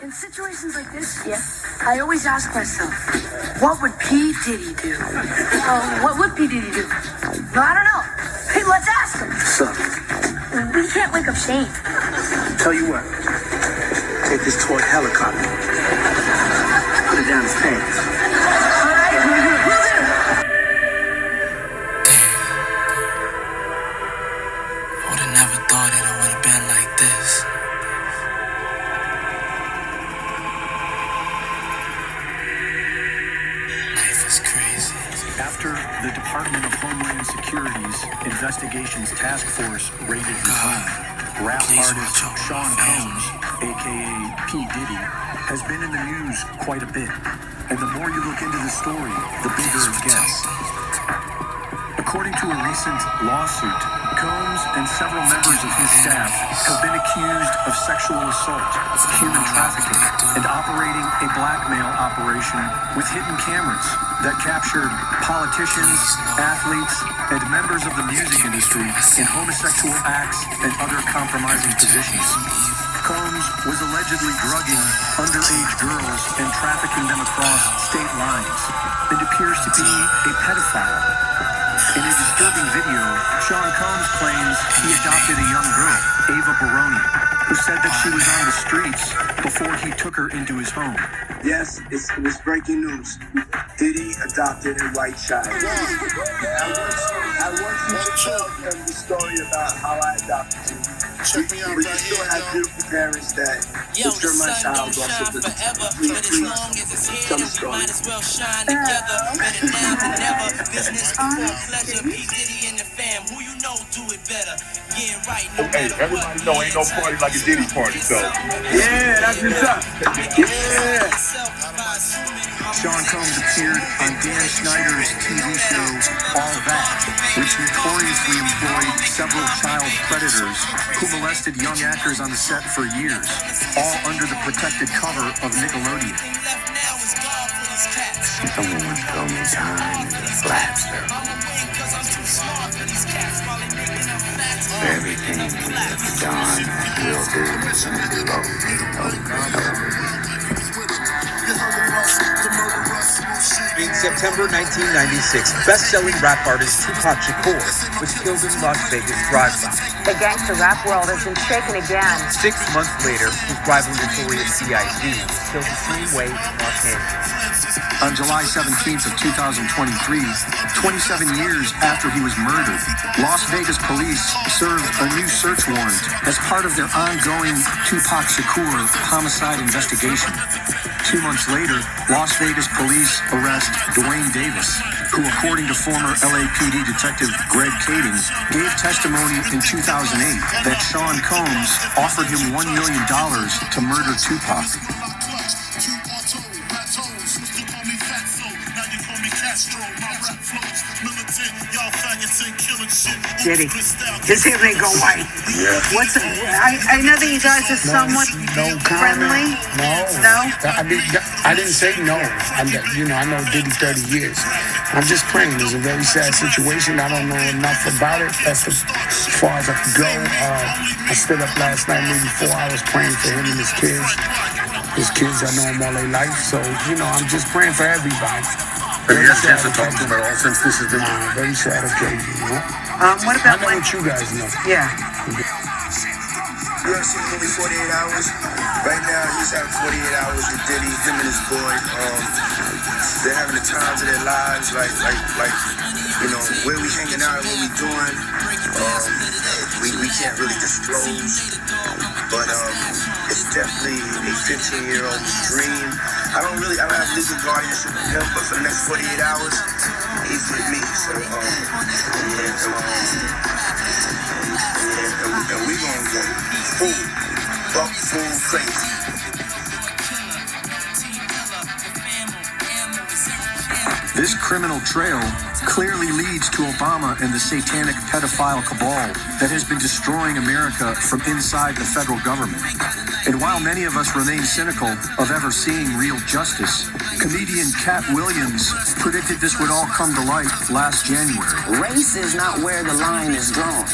In situations like this, I always ask myself, what would P. Diddy do? What would P. Diddy do? No, I don't know. Hey, let's ask him. What's up? We can't wake up Shane. Tell you what. Take this toy helicopter. Put it down his pants. All right, we'll do. I would've never thought that it would've been like this. Life is crazy. After the Department of Homeland Security's Investigations Task Force raided his home, rap artist Sean Combs, aka P. Diddy, has been in the news quite a bit. And the more you look into the story, the bigger it gets. According to a recent lawsuit, Combs and several members of his staff have been accused of sexual assault, human trafficking, and operating a blackmail operation with hidden cameras that captured politicians, athletes, and members of the music industry in homosexual acts and other compromising positions. Combs was allegedly drugging underage girls and trafficking them across state lines and appears to be a pedophile. In a disturbing video, Sean Combs claims he adopted a young girl, Ava Baroni, who said that she was on the streets before he took her into his home. Yes, it was breaking news. Diddy adopted a white child. I want you to tell them the story about how I adopted you. Check me out But right you still here, have yo. beautiful parents that Yo, the you're my sun don't child shine also. forever, Please, but as please, long as it's tell here, the we story. might as well shine together. Better now than never. Business before pleasure. P. Diddy and the fam, who you know do it better. Yeah, right. No Hey, matter everybody what. know ain't no party like a Diddy party, so. Yeah, that's what's up. Yeah. Sean Combs appeared on Dan Schneider's TV show All That, which notoriously employed several child predators who molested young actors on the set for years, all under the protected cover of Nickelodeon. Someone told me time is a flat circle. Everything we have done will do is In September 1996, best-selling rap artist Tupac Shakur was killed in Las Vegas drive-by. The gangster rap world has been shaken again. 6 months later, his rival notorious C.I.D. was killed the same way in Los Angeles. On July 17th of 2023, 27 years after he was murdered, Las Vegas police served a new search warrant as part of their ongoing Tupac Shakur homicide investigation. 2 months later, Las Vegas police arrest Dwayne Davis, who, according to former LAPD detective Greg Kading, gave testimony in 2008 that Sean Combs offered him $1 million to murder Tupac. Diddy, his hair may go white. Yeah. What's it? I know that you guys are somewhat friendly. No. I didn't say no. I know Diddy 30 years. I'm just praying. It's a very sad situation. I don't know enough about it. That's as far as I could go. I stood up last night, maybe 4 hours, praying for him and his kids. His kids, I know him all their life. So, I'm just praying for everybody. Have you had a chance to talk to him at all since this has been? Very sad occasion, What I about know what you guys know. Yeah. You ever seen the movie 48 Hours? Right now, he's having 48 hours with Diddy, him and his boy. They're having the times of their lives, like, where we hanging out and what we doing. We can't really disclose, but it's definitely a 15-year-old's dream. I don't have legal guardianship of him, but for the next 48 hours, he's with me. So, and we gonna go full crazy. This criminal trail clearly leads to Obama and the satanic pedophile cabal that has been destroying America from inside the federal government. And while many of us remain cynical of ever seeing real justice, comedian Cat Williams predicted this would all come to light last January. Race is not where the line is drawn.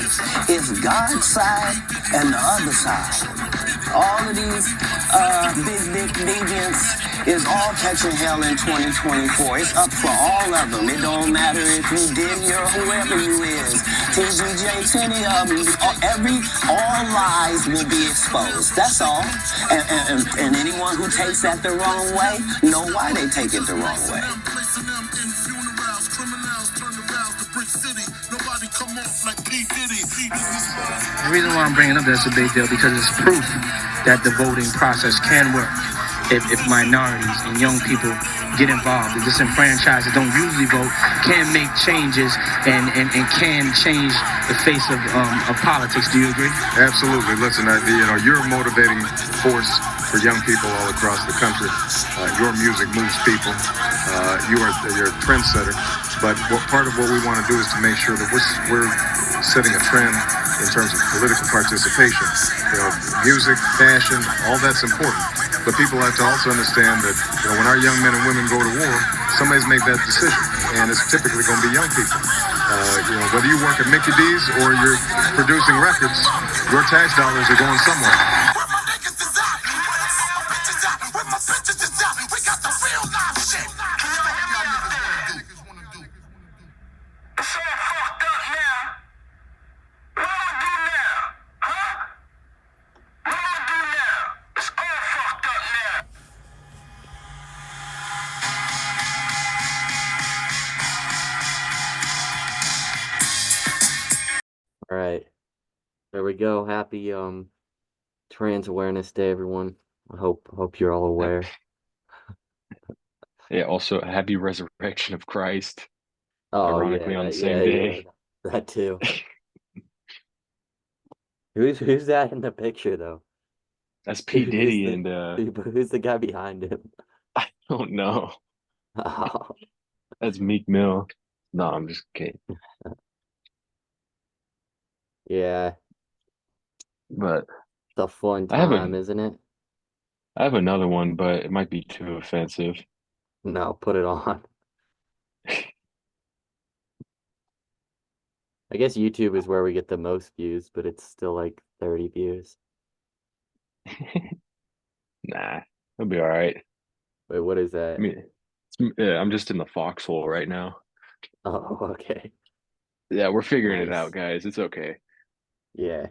It's God's side and the other side. All of these big deviants is all catching hell in 2024. It's up for all of them. It don't matter if you Diddy or whoever you is. TGJ, any of them, all lies will be exposed. That's all. And anyone who takes that the wrong way, know why they take it the wrong way. The reason why I'm bringing up this is a big deal because it's proof that the voting process can work if minorities and young people get involved. The disenfranchised that don't usually vote can make changes and can change the face of politics. Do you agree? Absolutely. Listen, you're a motivating force for young people all across the country. Your music moves people. You're a trendsetter. But part of what we want to do is to make sure that we're setting a trend in terms of political participation. Music, fashion, all that's important. But people have to also understand that when our young men and women go to war, somebody's made that decision, and it's typically going to be young people. Whether you work at Mickey D's or you're producing records, your tax dollars are going somewhere. All right, there we go. Happy Trans Awareness Day, everyone. I hope you're all aware. Yeah. Also, happy Resurrection of Christ. Oh Ironically, yeah, on the same day. that too. Who's that in the picture though? That's P. Diddy and who's the guy behind him? I don't know. Oh. That's Meek Mill. No, I'm just kidding. Yeah. But it's a fun time, isn't it? I have another one, but it might be too offensive. No, put it on. I guess YouTube is where we get the most views, but it's still like 30 views. Nah, it'll be all right. Wait, what is that? I mean, I'm just in the foxhole right now. Oh, okay. Yeah, we're figuring it out, guys. It's okay. Yeah.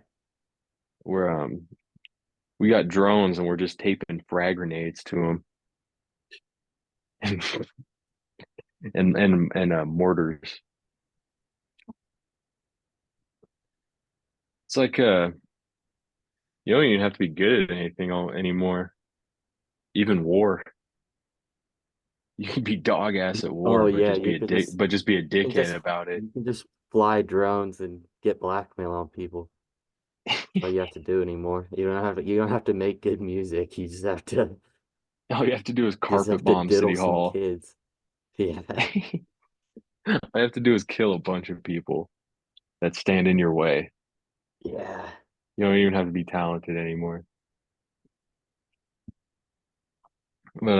We got drones and we're just taping frag grenades to them. and mortars. It's like you don't even have to be good at anything anymore. Even war. You can be dog ass at war, Oh but yeah, just be a dick. But just be a dickhead about it. You can just fly drones and get blackmail on people. That's all you have to do anymore. You don't have to make good music. You just have to. All you have to do is carpet bomb City Hall. Kids. Yeah. All you have to do is kill a bunch of people that stand in your way. Yeah. You don't even have to be talented anymore. But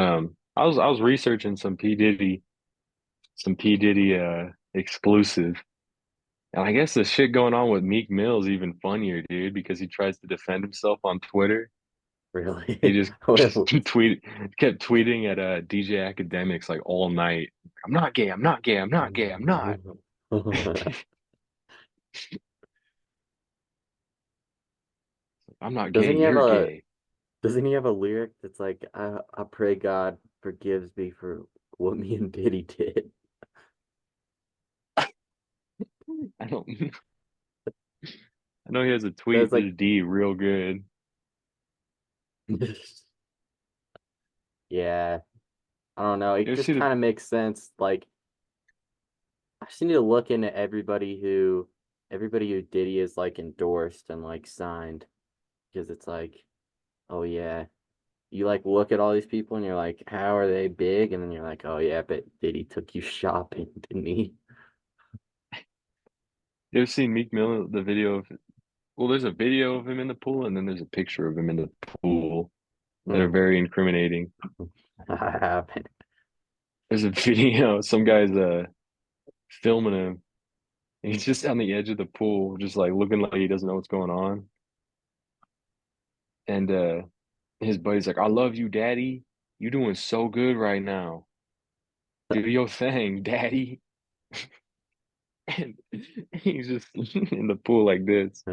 I was researching some P. Diddy exclusive. And I guess the shit going on with Meek Mill is even funnier, dude, because he tries to defend himself on Twitter. Really? He just kept tweeting at DJ Academics like all night. I'm not gay, I'm not gay, I'm not gay, I'm not. I'm not gay, you're gay. Doesn't he have a lyric that's like, I pray God forgives me for what me and Diddy did? I don't I know he has a tweet with D real good. Yeah. I don't know. It just kind of makes sense. Like, I just need to look into everybody who Diddy is like endorsed and like signed, because it's like, oh yeah, you like look at all these people and you're like, how are they big? And then you're like, oh yeah, but Diddy took you shopping, didn't he? You ever seen Meek Mill, the video of? Well, there's a video of him in the pool, and then there's a picture of him in the pool that are very incriminating. I haven't. There's a video, some guy's filming him. And he's just on the edge of the pool, just like looking like he doesn't know what's going on. and his buddy's like, "I love you, Daddy. You doing so good right now. Do your thing, Daddy." And he's just in the pool like this.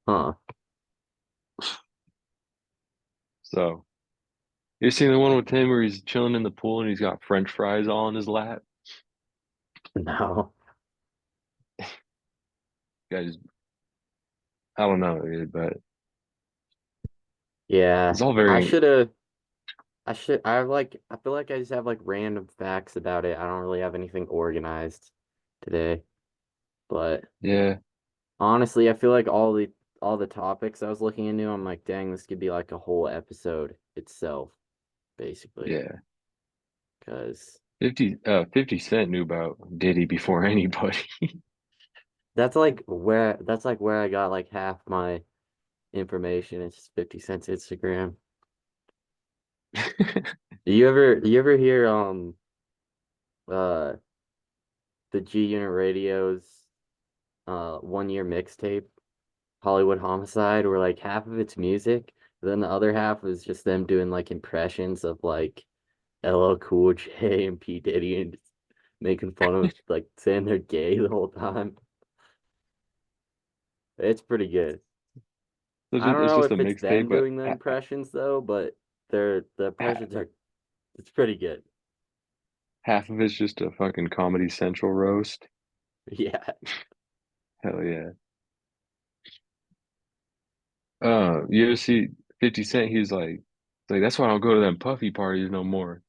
Huh. So you seen the one with him where he's chilling in the pool and he's got French fries all in his lap? No. Guys, I don't know, dude, but Yeah. it's all I very should have I feel like I just have like random facts about it. I don't really have anything organized today. But yeah, honestly, I feel like all the topics I was looking into, I'm like, dang, this could be like a whole episode itself, basically. yeah. Because 50 Cent knew about Diddy before anybody. that's like where I got like half my information. It's just 50 Cent's Instagram. You ever hear uh the G Unit Radio's 1 year mixtape, Hollywood Homicide, where like half of it's music, then the other half is just them doing like impressions of like LL Cool J and P. Diddy and just making fun of like saying they're gay the whole time. It's pretty good. I don't It's know just a if it's them mixtape, but doing the impressions though, but the impressions are it's pretty good. half of it's just a fucking Comedy Central roast. Yeah. Hell yeah. You ever see 50 Cent? He's like, that's why I don't go to them puffy parties no more.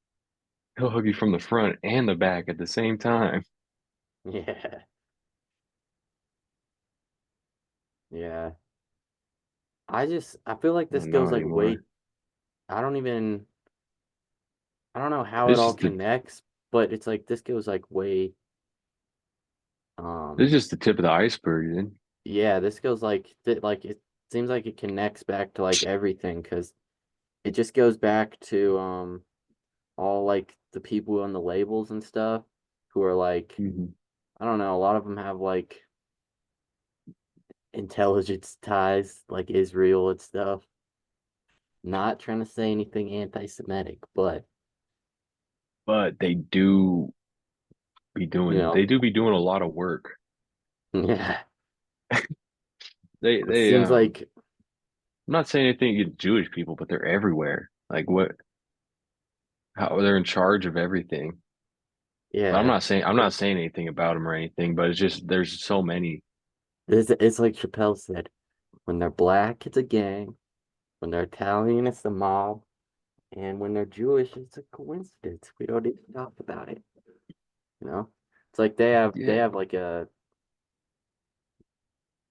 He'll hug you from the front and the back at the same time. Yeah. Yeah. I feel like this Well, goes not like anymore. I don't even I don't know how it It's all just the connects, but it's like this goes like it's um just the tip of the iceberg, dude. yeah, this goes like it seems like it connects back to like everything because it just goes back to all like the people on the labels and stuff who are like Hmm. I don't know, a lot of them have like intelligence ties like Israel and stuff. Not trying to say anything anti-Semitic, but But you they know, do be doing a lot of work. yeah, They it they seems um like I'm not saying anything against Jewish people, but they're everywhere. Like what how they're in charge of everything. But yeah, I'm not it, saying anything about them or anything, but it's just there's so many. it's like Chappelle said, when they're black, it's a gang. When they're Italian, it's the mob. And when they're Jewish, it's a coincidence. We don't need to talk about it. You know? It's like Yeah.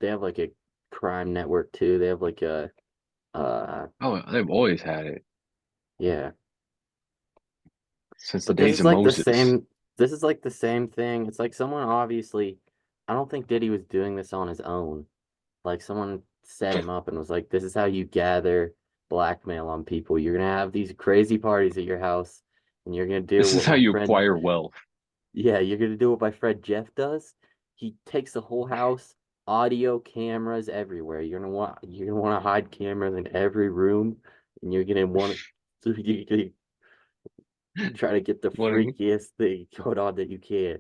they have like a crime network too. They have like a Oh, they've always had it yeah. since the But this days is of like Moses. this is like the same thing. It's like someone obviously I don't think Diddy was doing this on his own. Like someone set him up and was like, this is how you gather blackmail on people. You're gonna have these crazy parties at your house and you're gonna do This is what how my you friend acquire wealth. yeah, you're gonna do what my friend Jeff does. He takes the whole house, audio cameras everywhere. You're gonna want to hide cameras in every room, and you're gonna want to you're gonna try to get the You freakiest thing going on that you can.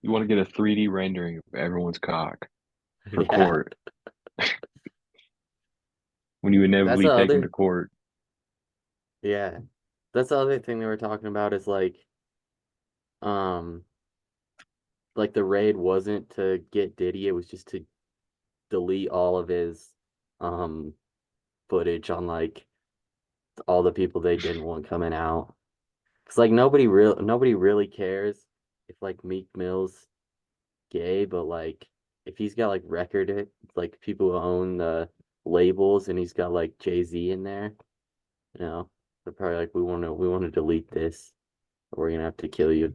want to get a 3D rendering of everyone's cock for Yeah, court when you that's inevitably the take them to other. court. Yeah, that's the other thing they were talking about is um, like the raid wasn't to get Diddy. It was just to delete all of his um footage on like all the people they didn't want coming out. Cause like nobody really cares if like Meek Mill's gay, but like if he's got like like people who own the labels and he's got like Jay-Z in there, you know, they're probably like we want to delete this or we're gonna have to kill you.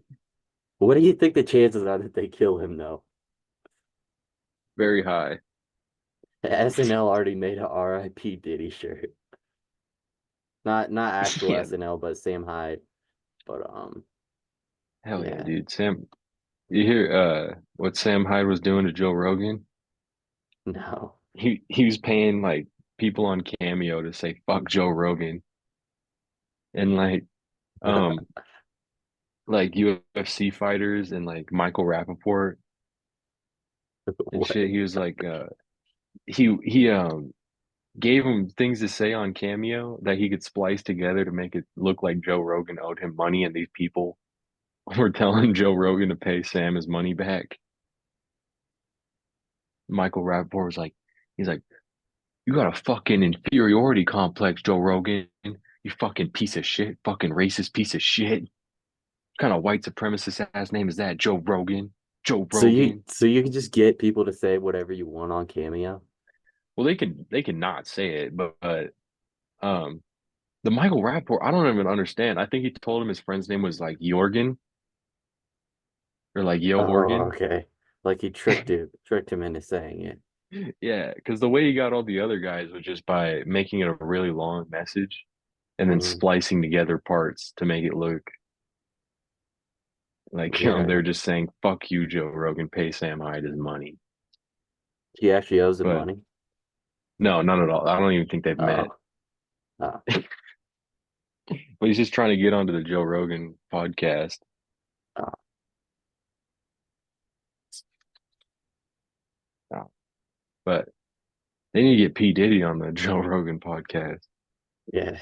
What do you think the chances are that they kill him though? Very high. SNL already made a RIP Diddy shirt. Not actual Yeah, SNL, but Sam Hyde. But hell yeah, yeah. dude. You hear what Sam Hyde was doing to Joe Rogan? No. he was paying like people on Cameo to say fuck Joe Rogan and like UFC fighters and like Michael Rappaport and What? shit. He was like he gave him things to say on Cameo that he could splice together to make it look like Joe Rogan owed him money, and these people were telling Joe Rogan to pay Sam his money back. Michael Rappaport was like, he's like, you got a fucking inferiority complex, Joe Rogan. You fucking piece of shit, fucking racist piece of shit. What kind of white supremacist ass name is that, Joe Rogan? Joe Rogan. So you can just get people to say whatever you want on Cameo? Well, they can not say it, but um, the Michael Rappaport, I don't even understand. I think he told him his friend's name was like Jorgen or like Yo Oh, Organ. okay. Like he tricked him into saying it. Yeah, because the way he got all the other guys was just by making it a really long message and then Mm, splicing together parts to make it look like, yeah. they're just saying, fuck you, Joe Rogan, pay Sam Hyde his money. He actually owes him But money. no, not at all. I don't even think they've met. Oh, oh, But he's just trying to get onto the Joe Rogan podcast. oh. Uh, But they need to get P. Diddy on the Joe Rogan podcast. Yeah.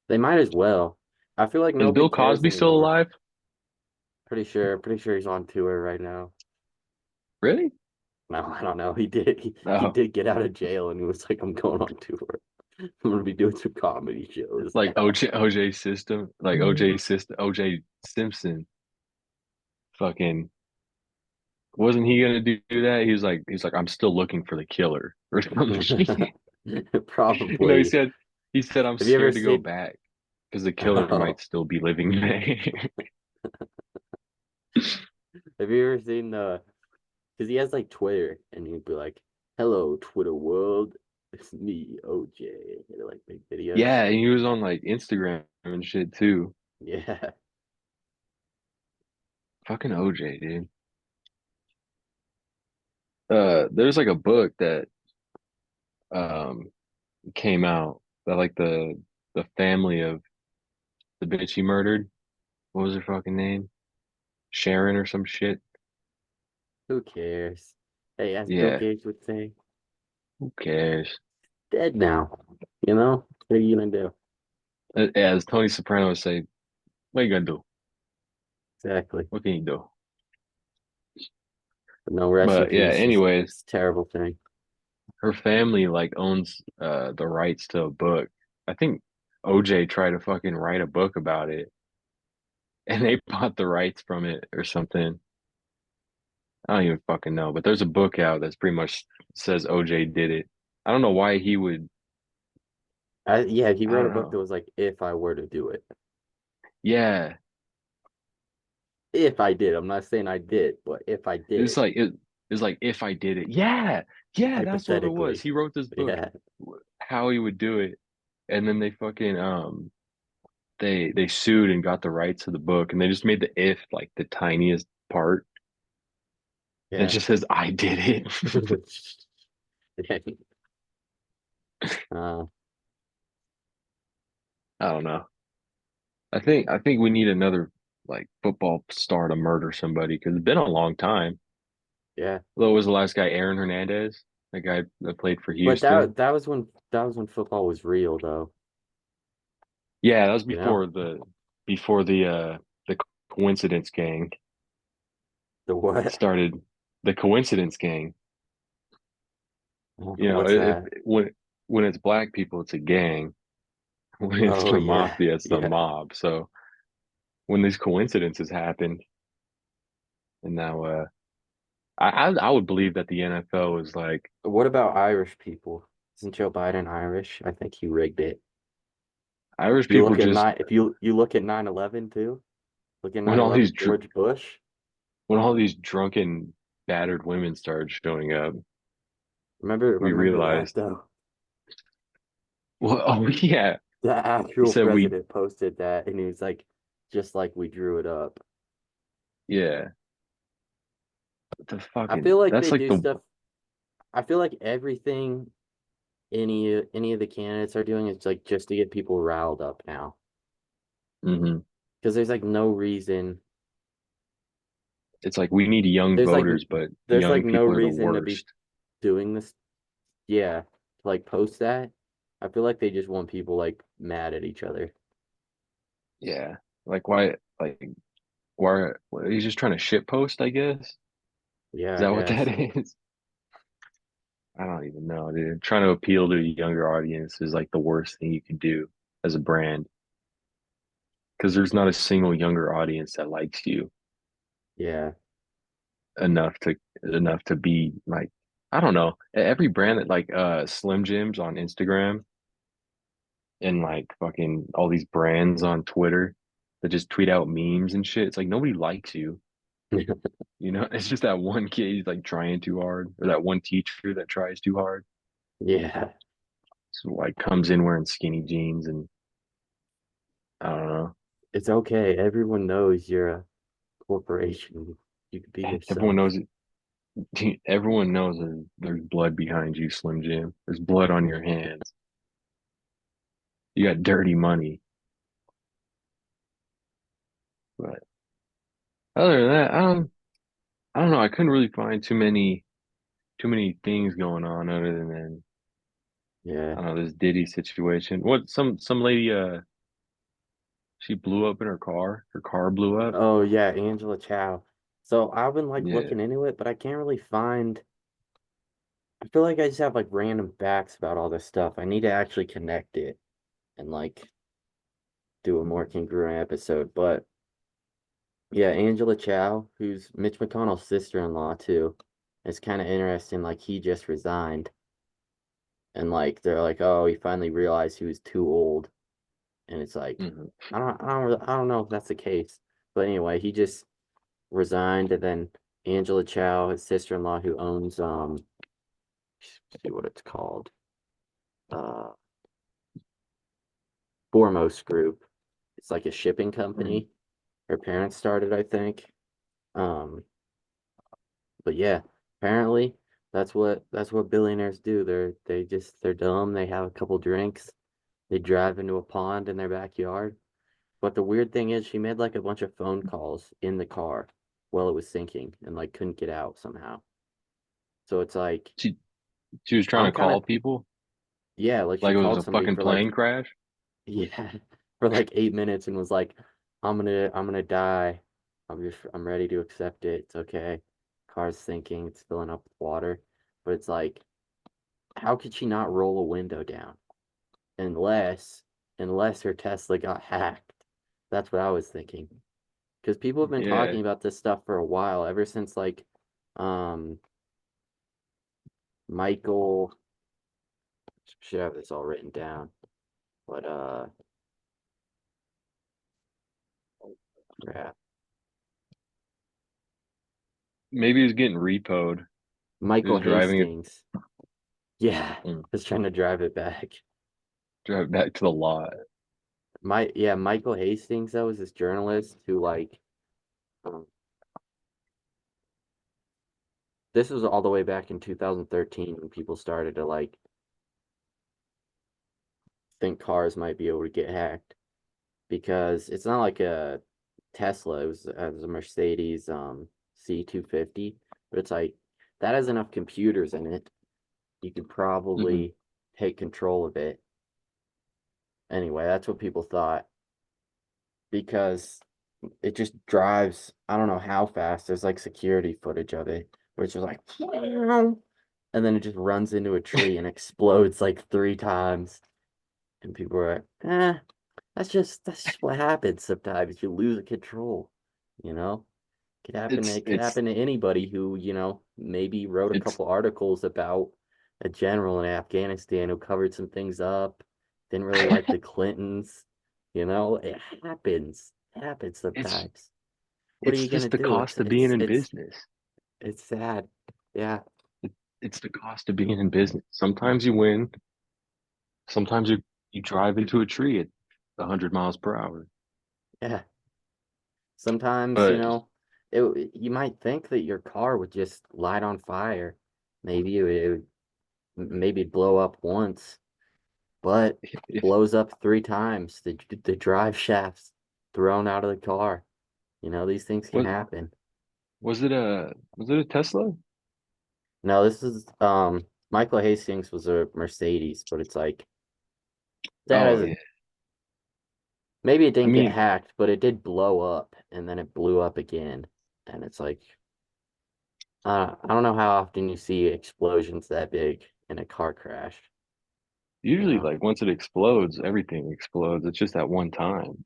They might as well. I feel like Is nobody Bill cares Cosby still anymore. alive? Pretty sure he's on tour right now. Really? No, I don't know. He Oh, did get out of jail and he was like, I'm going on tour. I'm gonna be doing some comedy shows like now. OJ Simpson. Fucking wasn't he gonna do that? He's like, I'm still looking for the killer or some shit. He Probably. said I'm Have you ever scared to go seen back because the killer oh, might still be living there. have you ever seen the because he has like Twitter and he'd be like, hello, Twitter world. It's me, OJ. And they like make videos. Yeah, and he was on like Instagram and shit too. Yeah. Fucking OJ, dude. There's like a book that um came out that like the family of the bitch he murdered. What was her fucking name? Sharon or some shit. Who cares? Hey, as Bill Yeah, Gates would say, who cares? dead now. You know? What are you gonna do? As Tony Soprano would say, what you gonna do? Exactly. What can you do? But no, rest in But yeah, peace. anyways, It's a terrible thing. her family like owns the rights to a book. I think OJ tried to fucking write a book about it and they bought the rights from it or something. I don't even fucking know, but there's a book out that's pretty much says OJ did it. I don't know why he would. Yeah, he I wrote a don't book that know. was like, if I were to do it. Yeah, If I did. I'm not saying I did, but if I it's did, like it's like if I did it. Yeah, yeah, that's what it was. hypothetically. He wrote this book Yeah. how he would do it, and then they fucking they sued and got the rights to the book, and they just made the if like the tiniest part. And it Yeah. just says I did it. uh, I don't know. I think we need another like football star to murder somebody because it's been a long time. yeah. What was the last guy? Aaron Hernandez, the guy that played for But Houston. that was when football was real though, Yeah, that was you know? before the coincidence gang The what? started. The coincidence gang. You know, What's that? when it's black people, it's a gang. When it's Oh the yeah. mafia, it's the Yeah. mob. So when these coincidences happened, and now I would believe that the NFL is like What about Irish people? Isn't Joe Biden Irish? I think he rigged it. Irish If you people look at just nine, if you look at 9/11 too, look at when all these 9/11, George Bush. when all these drunken battered women started showing up, we Remember that realized, though. well, oh yeah, The he actual said we, president posted that, and he was like, just like we drew it up. yeah, I feel like that's they like do stuff. I feel like everything any of the candidates are doing is like just to get people riled up now. Mm-hmm. Because there's like no reason. It's like we need young There's like voters, but there's like young no people are the reason to be worst. doing this. Yeah, to like post that. I feel like they just want people like mad at each other. Yeah. Like why? Like why? He's just trying to shit post, I guess. Is Yeah, I that what that guess. is? I don't even know, dude. Trying to appeal to a younger audience is like the worst thing you can do as a brand because there's not a single younger audience that likes you Yeah. enough to be like I don't know. Every brand that like Slim Jims on Instagram and like fucking all these brands on Twitter that just tweet out memes and shit. It's like nobody likes you. You know, it's just that one kid he's like trying too hard, or that one teacher that tries too hard. Yeah. So like comes in wearing skinny jeans and I don't know. It's okay. Everyone knows you're a corporation. You could be Everyone yourself. knows it. Everyone knows there's blood behind you, Slim Jim. There's blood on your hands. You got dirty money. But other than that, I don't know. I couldn't really find too many things going on other than Yeah. I don't know this Diddy situation. What some lady she blew up in her car. Her car blew up. Oh yeah, Angela Chow. So I've been like Yeah. looking into it, but I can't really find. I feel like I just have like random facts about all this stuff. I need to actually connect it and like do a more congruent episode. But yeah, Angela Chow, who's Mitch McConnell's sister-in-law too. It's kind of interesting. Like he just resigned, and like they're like, oh, he finally realized he was too old, and it's like, Hmm. I don't know if that's the case. But anyway, he just resigned, and then Angela Chow, his sister-in-law, who owns see what it's called, uh, Foremost Group. It's like a shipping company. Her parents started, I think. Um, but yeah, apparently that's what billionaires do. They're dumb. They have a couple drinks. They drive into a pond in their backyard. But the weird thing is, she made like a bunch of phone calls in the car while it was sinking and like couldn't get out somehow. So it's like She was trying I'm to kind of call people yeah, like she like it was called a somebody fucking for like plane crash. yeah, for like 8 minutes and was like, I'm gonna die. I'm ready to accept it. It's okay. Car's sinking, it's filling up with water. But it's like, how could she not roll a window down? Unless unless her Tesla got hacked. That's what I was thinking. Because people have been Yeah. talking about this stuff for a while, ever since like um Michael should have this all written down. But crap. Maybe he was getting repoed. He Michael was driving it Hastings. Yeah, was trying to drive it back. drive back to the lot. Michael Hastings, that was this journalist who like um, this was all the way back in 2013 when people started to like think cars might be able to get hacked because it's not like a Tesla, it was a Mercedes C250, but it's like that has enough computers in it. You could Hmm. probably take control of it. Anyway, that's what people thought because it just drives, I don't know how fast. There's like security footage of it where it's just like, and then it just runs into a tree and explodes like 3 times. And people are like, that's just what happens sometimes. You lose control, you know? It's It could it's happen to anybody who, maybe wrote a it's couple articles about a general in Afghanistan who covered some things up, didn't really like the Clintons, it happens. It happens it's sometimes. What are it's you gonna just the do? cost of being in business. It's sad. Yeah, It's the cost of being in business. Sometimes you win. Sometimes you drive into a tree at 100 miles per hour. yeah. Sometimes, But you might think that your car would just light on fire, maybe maybe blow up once, but If blows up 3 times. The drive shafts thrown out of the car. These things can what happen. was it a Tesla? No, this is Michael Hastings was a Mercedes, but it's like that Oh as yeah. maybe it I didn't get mean, hacked, but it did blow up and then it blew up again. And it's like I don't know how often you see explosions that big in a car crash, you usually know? like once it explodes, everything explodes. It's just that one time.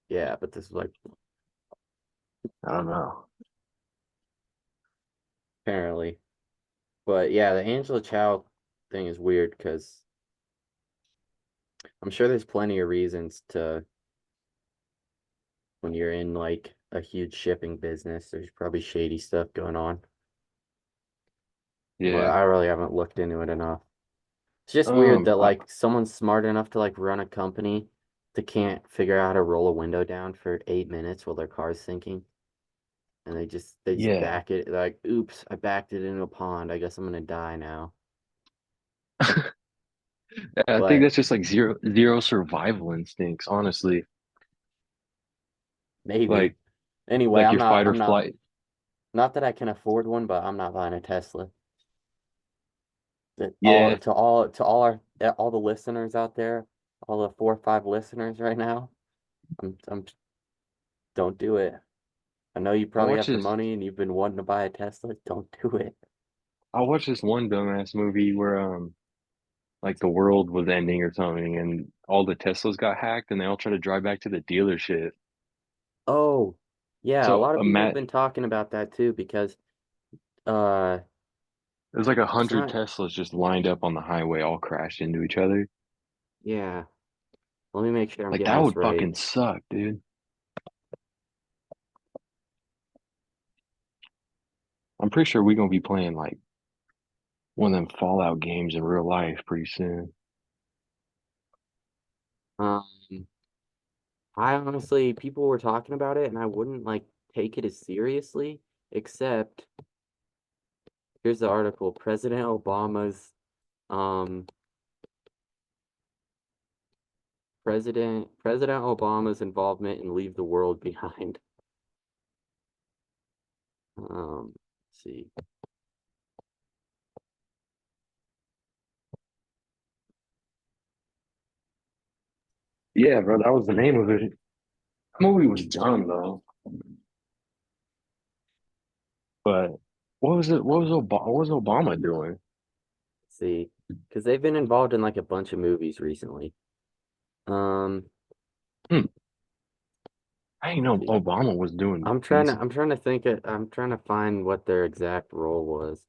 Yeah, but this is like I don't know. apparently. But yeah, the Angela Chow thing is weird because I'm sure there's plenty of reasons to when you're in like a huge shipping business, there's probably shady stuff going on. But Yeah. I really haven't looked into it enough. It's just weird that I, like someone's smart enough to like run a company that can't figure out how to roll a window down for 8 minutes while their car's sinking. And they just yeah. back it like, oops, I backed it into a pond. I guess I'm gonna die now. I think But that's just like zero survival instincts, honestly. maybe. Like Anyway, like I'm your not fight or I'm not flight. not that I can afford one, but I'm not buying a Tesla. That Yeah. all the listeners out there, all the 4 or 5 listeners right now, I'm don't do it. I know you I probably watched have the this money and you've been wanting to buy a Tesla. Don't do it. I watched this one dumbass movie where like the world was ending or something and all the Teslas got hacked and they all try to drive back to the dealership. Oh, yeah, a So lot of people have Matt, been talking about that too because uh there's like a it's hundred not Teslas just lined up on the highway, all crashed into each other. yeah. Let me make sure I'm Like getting that this would right. fucking suck, dude. I'm pretty sure we're gonna be playing like one of them Fallout games in real life pretty soon. Um I honestly people were talking about it and I wouldn't like take it as seriously, except here's the article. Um President Obama's involvement in Leave the World Behind. Let's see. Yeah, bro, that was the name of it. The movie was dumb though. But what was it? What was Obama doing? Let's see. Because they've been involved in like a bunch of movies recently. Um, Hmm. I didn't know let's see. Obama was doing I'm trying to find what their exact role was.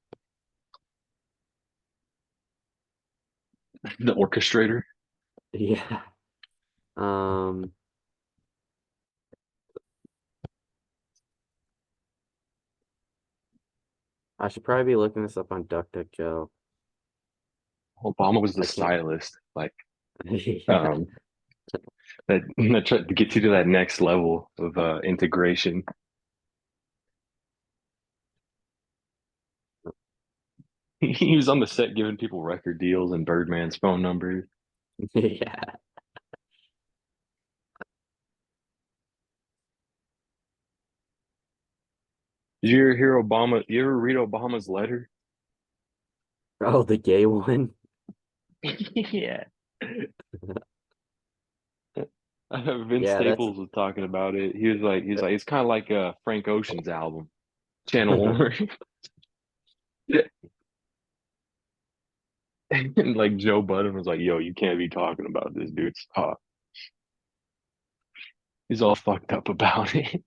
the orchestrator. Yeah. Um, I should probably be looking this up on DuckDuckGo. Obama was the I can't. stylist, like Yeah. um that tried to get you to that next level of integration. He was on the set giving people record deals and Birdman's phone numbers. Yeah. Did you ever hear Obama? You ever read Obama's letter? Oh, the gay one. Yeah. Vince Yeah, that's Staples was talking about it. He was like, it's kind of like Frank Ocean's album, Channel Orange. And like Joe Budden was like, "Yo, you can't be talking about this, dude. Stop." He's all fucked up about it.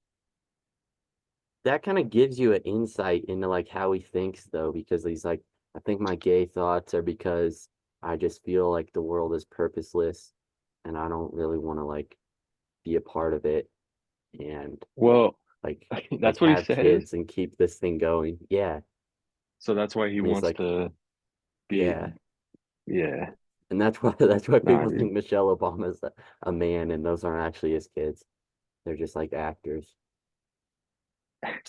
that kind of gives you an insight into like how he thinks though, because he's like, I think my gay thoughts are because I just feel like the world is purposeless and I don't really want to like be a part of it and Well, like that's what he have says. kids and keep this thing going. Yeah. So that's why he And he's wants like, to be. yeah. Yeah, And that's why that's why nah, people dude. think Michelle Obama's a man and those aren't actually his kids. They're just like actors.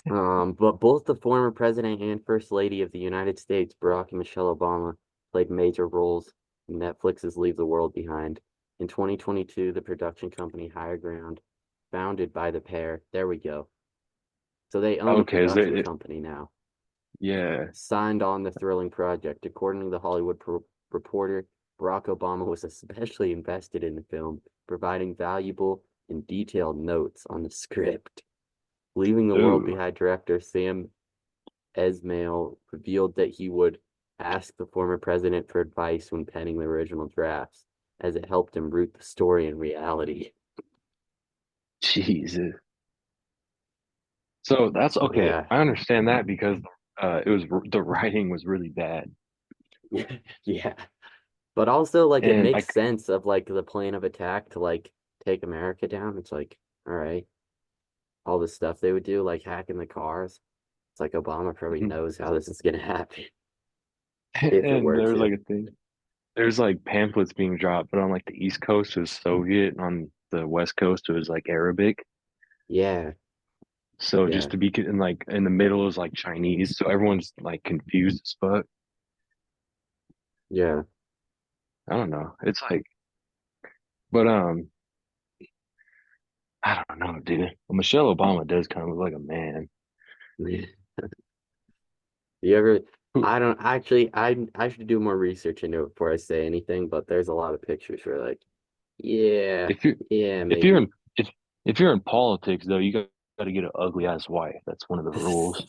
But both the former president and first lady of the United States, Barack and Michelle Obama, played major roles in Netflix's Leave the World Behind. In 2022, the production company Higher Ground, founded by the pair, there we go. So they own a Okay, is production company now. yeah. Signed on the thrilling project. According to the Hollywood Reporter, Barack Obama was especially invested in the film, providing valuable and detailed notes on the script. Leaving the World Ooh. Behind director Sam Esmail revealed that he would ask the former president for advice when penning the original drafts, as it helped him root the story in reality. Jesus. So that's okay. Yeah. I understand that because the writing was really bad. Yeah. But also, like, it And makes sense of, like, the plan of attack to, like, take America down. It's like, all right, all the stuff they would do, like hacking the cars. It's like Obama probably knows how this is gonna happen if it and were there's to. like a thing. There's like pamphlets being dropped, but on like the East Coast it was Soviet, and on the West Coast it was like Arabic. Yeah. So Yeah. just to be in like in the middle is like Chinese, so everyone's like confused as fuck. Yeah. I don't know. It's like, but I don't know, dude. Michelle Obama does kind of look like a man. You ever? I don't actually. I should do more research into it before I say anything. But there's a lot of pictures where, like, yeah, If you yeah, if you're in maybe. if you're in politics though, you got to get an ugly ass wife. That's one of the rules.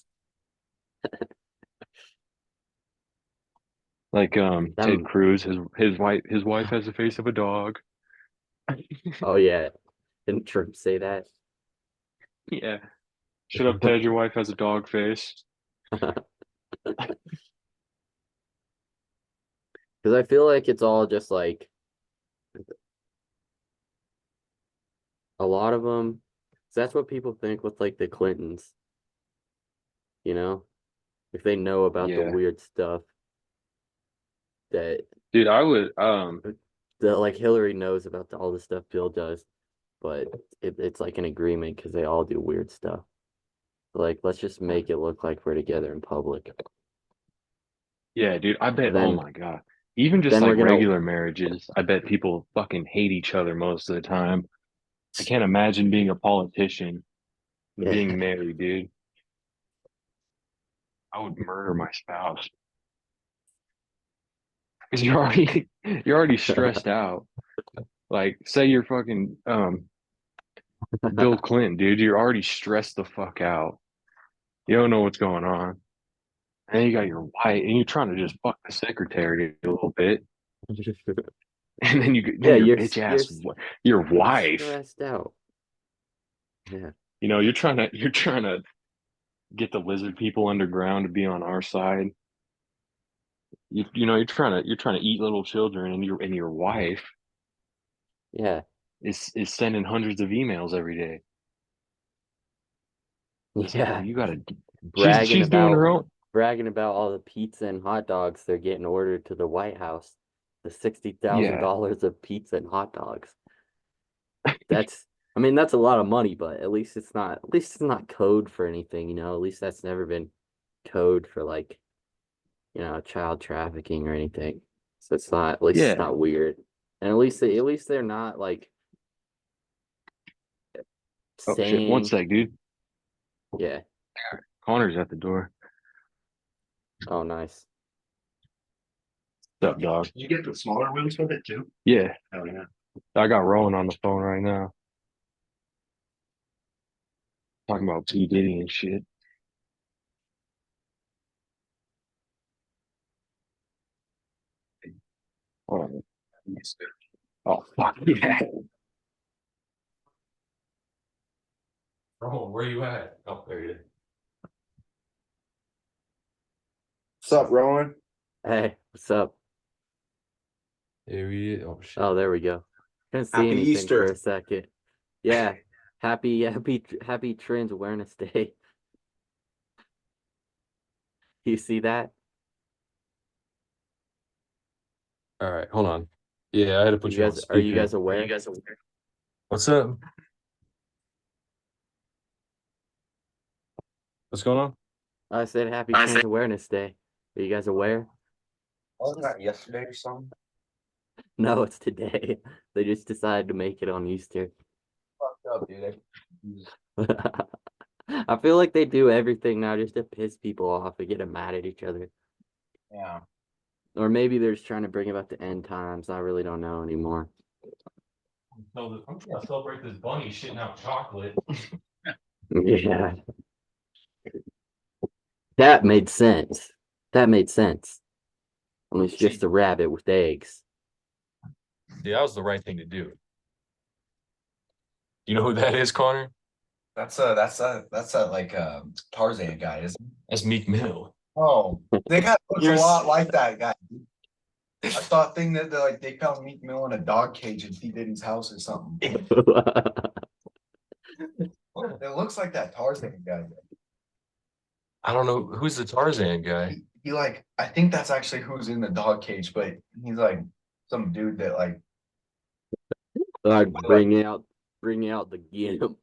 Like Ted Them. Cruz, his wife has the face of a dog. Oh yeah, didn't Trump say that? Yeah. Shut up, Ted. Your wife has a dog face. Because I feel like it's all just like a lot of them. So that's what people think with like the Clintons. You know, if they know about the Yeah. weird stuff that Dude, I would that like Hillary knows about all the stuff Bill does, but it's like an agreement because they all do weird stuff. Like, let's just make it look like we're together in public. yeah, dude, I bet oh Then my God. Even just then like we're gonna regular marriages, I bet people fucking hate each other most of the time. I can't imagine being a politician and yeah. being married, dude. I would murder my spouse. Because you're already stressed out. Like, say you're fucking Bill Clinton, dude. You're already stressed the fuck out. You don't know what's going on. And then you got your wife, and you're trying to just fuck the secretary a little bit. And Yeah, then your bitch ass your you're wife. stressed out. Yeah. You know, you're trying to get the lizard people underground to be on our side. You know, you're trying to eat little children, and your wife Yeah. is sending hundreds of emails every day. It's like, oh, Yeah. you gotta. Bragging She's doing her about own. bragging about all the pizza and hot dogs they're getting ordered to the White House. The Yeah, $60,000 of pizza and hot dogs. That's I mean, that's a lot of money, but at least it's not code for anything, you know. At least that's never been code for like, you know, child trafficking or anything. So it's not at least it's yeah. not weird. And at least they're not like Oh shit! One saying, sec, dude. yeah. Connor's at the door. Oh, nice. What's up, dog? Did you get the smaller wheels with it too? Yeah, Oh yeah. I got Rowan on the phone right now, talking about P Diddy and shit. Oh, oh fuck yeah! Oh, where you at? Oh, there you is. What's up, Rowan? Hey, what's up? There he is. Oh shit. Oh, there we go. Couldn't see Happy anything Easter. for a second. Yeah. Happy Trans Awareness Day. You see that? All right, hold on. Yeah, I had to put You you on guys are you speaker. guys aware? What's up? What's going on? I said Happy Trans Awareness Day. Are you guys aware? Wasn't that yesterday or something? No, it's today. They just decided to make it on Easter. Fucked up, dude. I feel like they do everything now just to piss people off and get them mad at each other. Yeah. Or maybe they're just trying to bring about the end times. I really don't know anymore. No, I'm trying to celebrate this bunny shitting out chocolate. Yeah. That made sense. That made sense. Only it's just a rabbit with eggs. Yeah, that was the right thing to do. You know who that is, Connor? That's a like Tarzan guy, isn't it? That's Meek Mill. Oh, they got looks a lot like that guy. I saw a thing that they found Meek Mill in a dog cage in P. Diddy's house or something. It looks like that Tarzan guy. I don't know who's the Tarzan guy. He like I think that's actually who's in the dog cage, but he's like some dude that like bring out the gimp,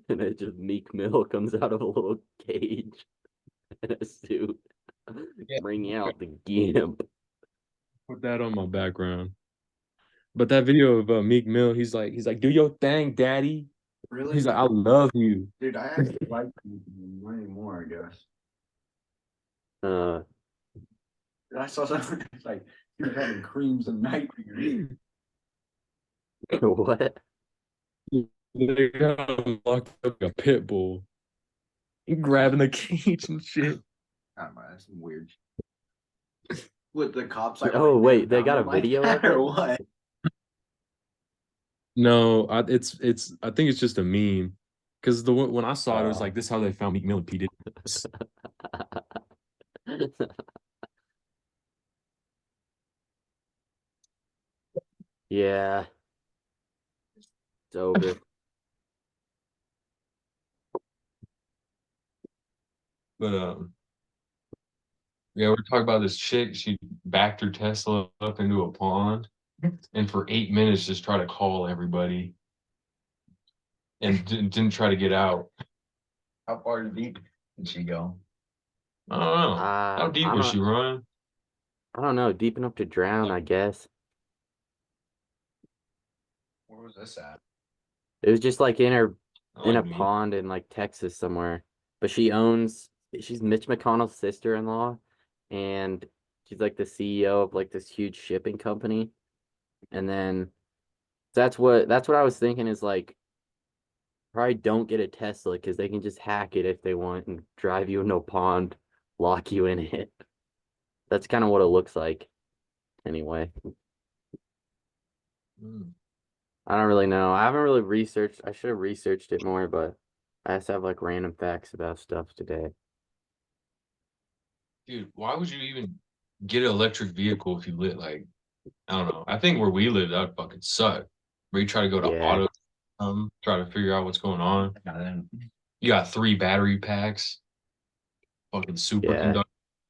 and it just Meek Mill comes out of a little cage in a suit. Yeah. Bring out the gimp. Put that on my background. But that video of Meek Mill, he's like, do your thing, daddy. Really? He's like, I love you. Dude, I actually like him way more, I guess. I saw something like he was having creams and night beers. What? They got him locked up like a pit bull. He grabbing the cage and shit. I don't know, that's some weird shit. With the cops like oh wait, they got a video of it or what? No, I think it's just a meme. Because when I saw it, it was like, this is how they found Meek Mill and P. Diddy. Yeah. It's over. But yeah, we're talking about this chick. She backed her Tesla up into a pond, and for 8 minutes just tried to call everybody, and didn't try to get out. How far deep did she go? I don't know. How deep was she running? I don't know. Deep enough to drown, I guess. Where was this at? It was just like in a me. pond in like Texas somewhere. But she's Mitch McConnell's sister-in-law, and she's like the CEO of like this huge shipping company. And then that's what I was thinking is like probably don't get a Tesla because they can just hack it if they want and drive you into a pond, lock you in it. That's kind of what it looks like. Anyway. I don't really know. I haven't really researched. I should have researched it more, but I just have like random facts about stuff today. Dude, why would you even get an electric vehicle if you lit like, I don't know. I think where we live, that would fucking suck. Where you try to go to auto, try to figure out what's going on. You got 3 battery packs. Fucking superconductor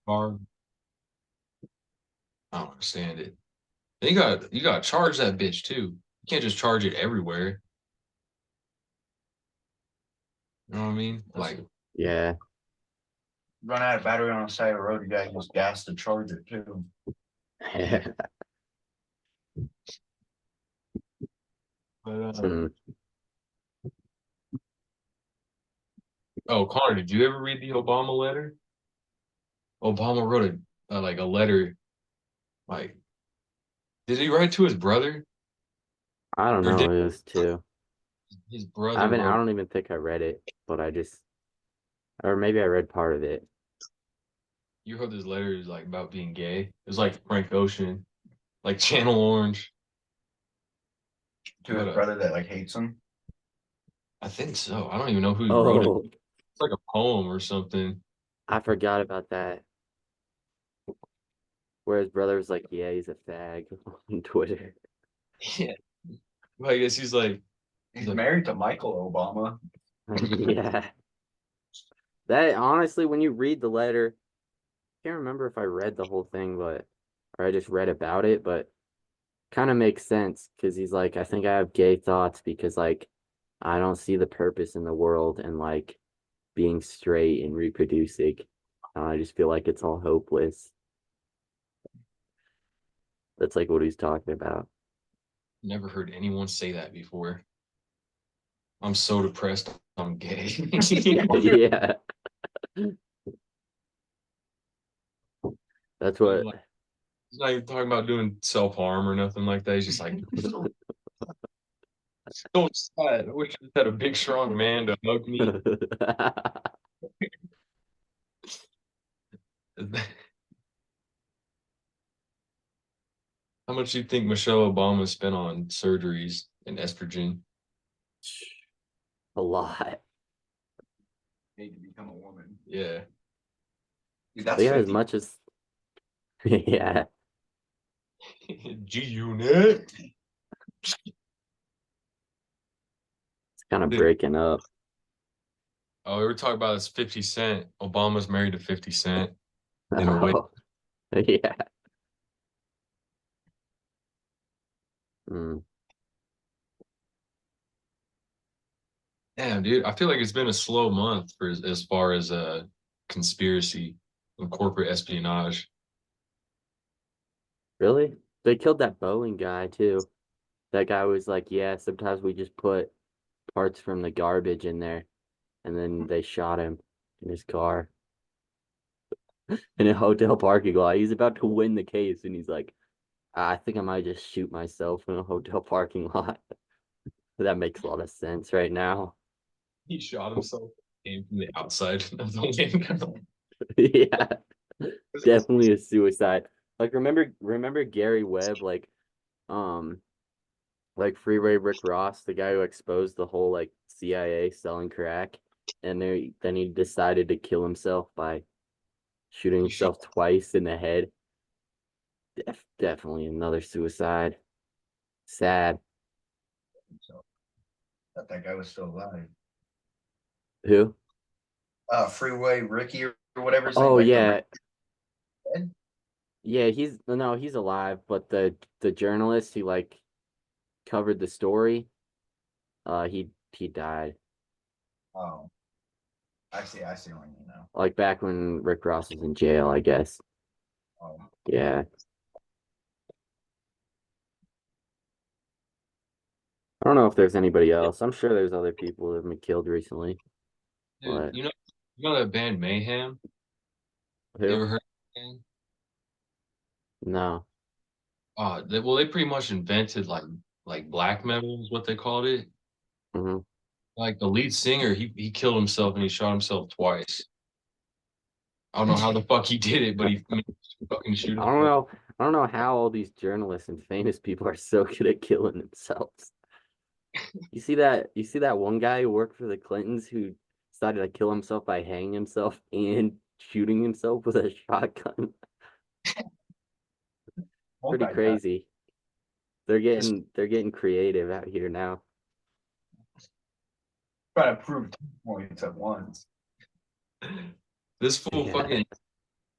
car. I don't understand it. And you gotta charge that bitch too. You can't just charge it everywhere. You know what I mean? Like, yeah. Run out of battery on the side of the road, you gotta use gas to charge it too. but, oh, Connor, did you ever read the Obama letter? Obama wrote a letter. Like, did he write to his brother? I don't know. It was too. His brother. I don't even think I read it, but or maybe I read part of it. You heard this letter is like about being gay. It was like Frank Ocean, like Channel Orange. To his brother that like hates him. I think so. I don't even know who wrote it. It's like a poem or something. I forgot about that. Where his brother was like, yeah, he's a fag on Twitter. Yeah. Well, I guess he's like married to Michael Obama. Yeah. That honestly, when you read the letter, I can't remember if I read the whole thing, or I just read about it, but kind of makes sense because he's like, I think I have gay thoughts because like I don't see the purpose in the world, and like being straight and reproducing. I just feel like it's all hopeless. That's like what he's talking about. Never heard anyone say that before. I'm so depressed. I'm gay. Yeah. That's what. Like, he's not even talking about doing self-harm or nothing like that. He's just like, so sad. I wish I just had a big, strong man to hug me. How much do you think Michelle Obama spent on surgeries and estrogen? A lot. Need to become a woman. Yeah. Dude, that's Yeah, as 50. much as yeah. G-Unit. It's kind of Dude. breaking up. Oh, we were talking about this 50 Cent. Obama's married to 50 Cent in a way. Oh, yeah. Mm. Damn, dude. I feel like it's been a slow month for as far as conspiracy and corporate espionage. Really? They killed that Boeing guy too. That guy was like, yeah, sometimes we just put parts from the garbage in there, and then they shot him in his car in a hotel parking lot. He's about to win the case, and he's like, I think I might just shoot myself in a hotel parking lot. That makes a lot of sense right now. He shot himself, came from the outside of the window. Yeah, definitely a suicide. Like remember Gary Webb, like Freeway Rick Ross, the guy who exposed the whole like CIA selling crack, and then he decided to kill himself by shooting himself twice in the head. Definitely another suicide. Sad. So, thought that guy was still alive. Who? Freeway Ricky or whatever his Oh name. yeah. Yeah, he's alive, but the journalist who like covered the story, he died. Oh, I see what you mean now. Like back when Rick Ross was in jail, I guess. Oh. Yeah. I don't know if there's anybody else. I'm sure there's other people that have been killed recently. Dude, But you know that band Mayhem? You who? ever heard of that band? No. They pretty much invented like black metal is what they called it. Hmm. Like the lead singer, he killed himself and he shot himself twice. I don't know how the fuck he did it, but he fucking shoot I himself. don't know. I don't know how all these journalists and famous people are so good at killing themselves. You see that one guy who worked for the Clintons who decided to kill himself by hanging himself and shooting himself with a shotgun. Pretty crazy. They're getting creative out here now. Trying to prove 2 points at once. This fool fucking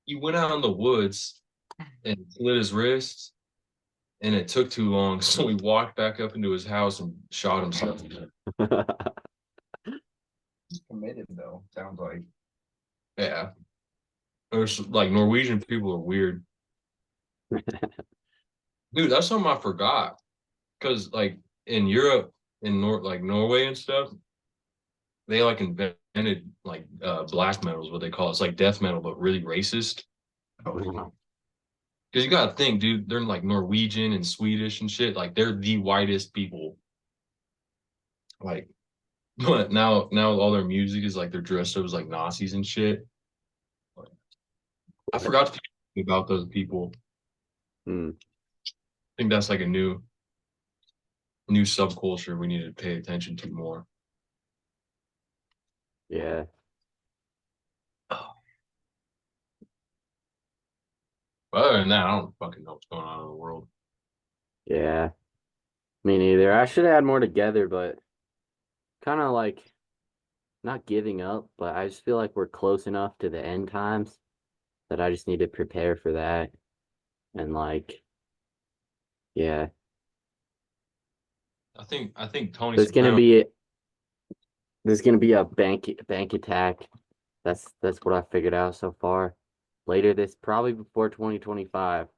he went out in the woods and slit his wrist, and it took too long, so he walked back up into his house and shot himself. He's committed though, sounds like. Yeah. There's like Norwegian people are weird. Dude, that's something I forgot. Because like in Europe, in Norway and stuff, they like invented like black metal is what they call it. It's like death metal, but really racist. Because you gotta think, dude, they're like Norwegian and Swedish and shit. Like they're the whitest people. Like, but now all their music is like they're dressed up as like Nazis and shit. I forgot to talk about those people. Hmm. I think that's like a new subculture we need to pay attention to more. Yeah. But other than that, I don't fucking know what's going on in the world. Yeah. Me neither. I should have had more together, but kind of like not giving up, but I just feel like we're close enough to the end times that I just need to prepare for that. And like, yeah, I think Tony there's gonna Soprano. be There's gonna be a bank attack. That's what I figured out so far. Later this probably before 2025.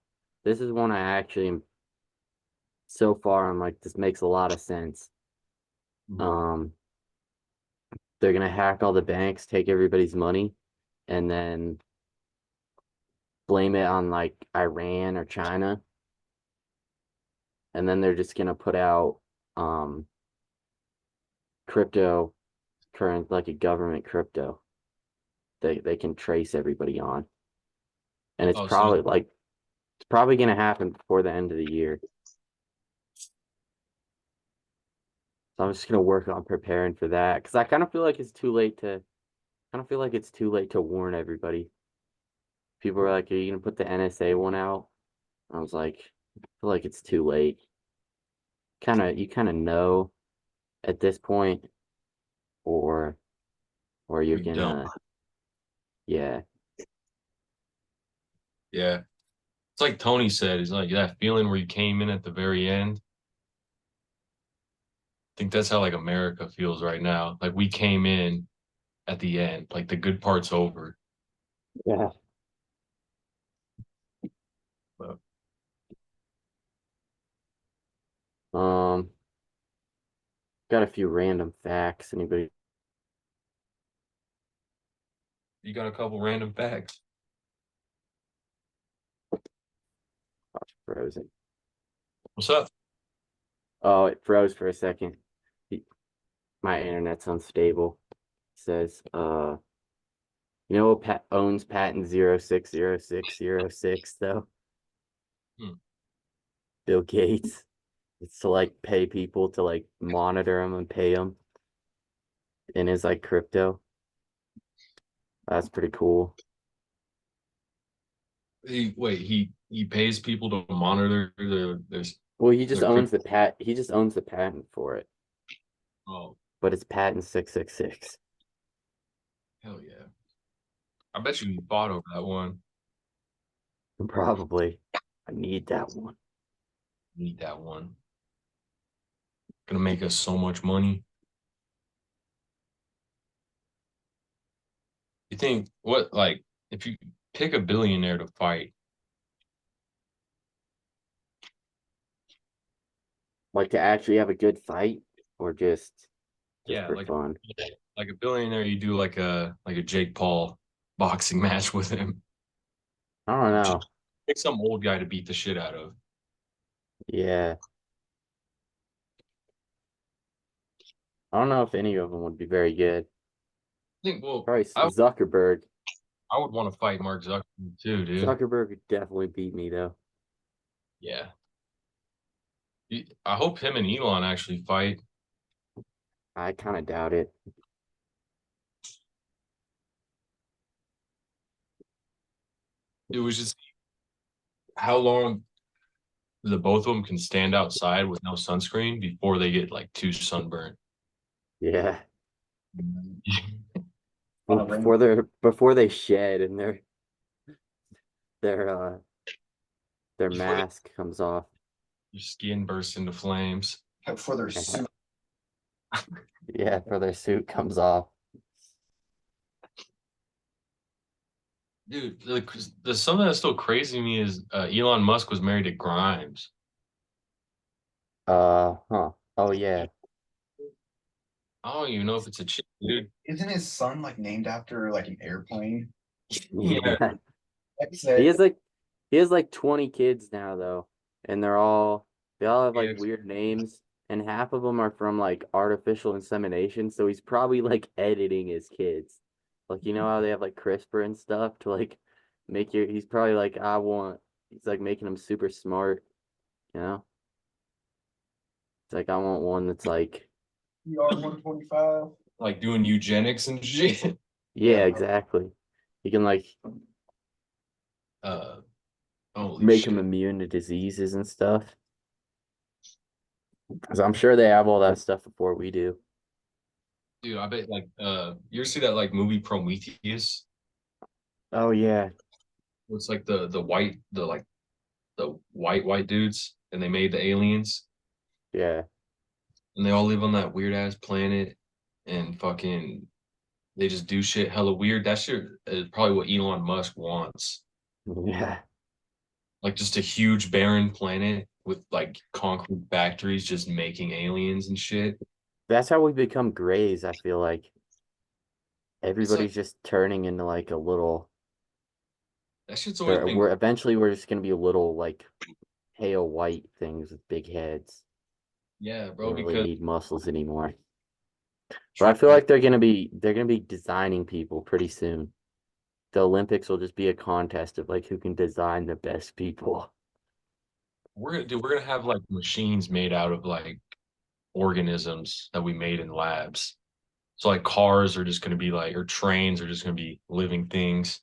This is one I actually am so far I'm like this makes a lot of sense. Um they're gonna hack all the banks, take everybody's money, and then blame it on like Iran or China. And then they're just gonna put out crypto current like a government crypto they can trace everybody on. And Oh, so it's probably gonna happen before the end of the year. So I'm just gonna work on preparing for that because I kind of feel like it's too late to warn everybody. People are like, "Are you gonna put the NSA one out?" I was like, I feel like it's too late. You kind of know at this point, or you're we don't. gonna, yeah, Yeah. It's like Tony said, it's like that feeling where you came in at the very end. I think that's how like America feels right now. Like we came in at the end, like the good part's over. yeah. But Um, got a few random facts. Anybody you got a couple random facts. frozen? What's up? Oh, it froze for a second. My internet's unstable. It says, you know what owns patent 060606 though? Hmm. Bill Gates. It's to like pay people to like monitor them and pay them in his like crypto. That's pretty cool. He pays people to monitor Well, he just their owns crypto. the pat. He just owns the patent for it, Oh, but it's patent 666. hell yeah. I bet you bought over that one. Probably. I need that one. Need that one. Gonna make us so much money. You think what like if you pick a billionaire to fight, Like to actually have a good fight, or just yeah, for fun. like a billionaire, you do like a Jake Paul boxing match with him. I don't Just know. pick some old guy to beat the shit out of. Yeah, I don't know if any of them would be very good. I think well, Probably Zuckerberg. I would want to fight Mark Zuckerberg too, dude. Zuckerberg would definitely beat me though. Yeah. I hope him and Elon actually fight. I kind of doubt it. It was just how long the both of them can stand outside with no sunscreen before they get like too sunburned. Yeah. Well, before they shed and their their Before mask comes off. your skin bursts into flames. For their suit. Yeah, for their suit comes off. Dude, the something that's still crazy to me is Elon Musk was married to Grimes. Huh. Oh yeah. I don't even know if it's a chick, dude. Isn't his son like named after like an airplane? Yeah. Like He has like 20 kids now though, and they all have like weird names, and half of them are from like artificial insemination. So he's probably like editing his kids, like you know how they have like CRISPR and stuff to like make your. He's probably like He's like making them super smart, you know. It's like I want one that's like. ER-125. Like doing eugenics and shit. Yeah, exactly. You can like make them immune to diseases and stuff. Because I'm sure they have all that stuff before we do. Dude, I bet like you ever see that like movie Prometheus? Oh yeah. It's like the white dudes and they made the aliens Yeah. and they all live on that weird ass planet and fucking they just do shit hella weird. That shit is probably what Elon Musk wants. Yeah. Like just a huge barren planet with like concrete factories just making aliens and shit. That's how we become grays, I feel like. It's like Everybody's just turning into like a little that shit's always been we're eventually we're just gonna be little like pale white things with big heads. yeah, Don't bro, really because need muscles anymore. But I feel like they're gonna be designing people pretty soon. The Olympics will just be a contest of like who can design the best people. we're gonna have like machines made out of like organisms that we made in labs. So like cars are just gonna be like, or trains are just gonna be living things.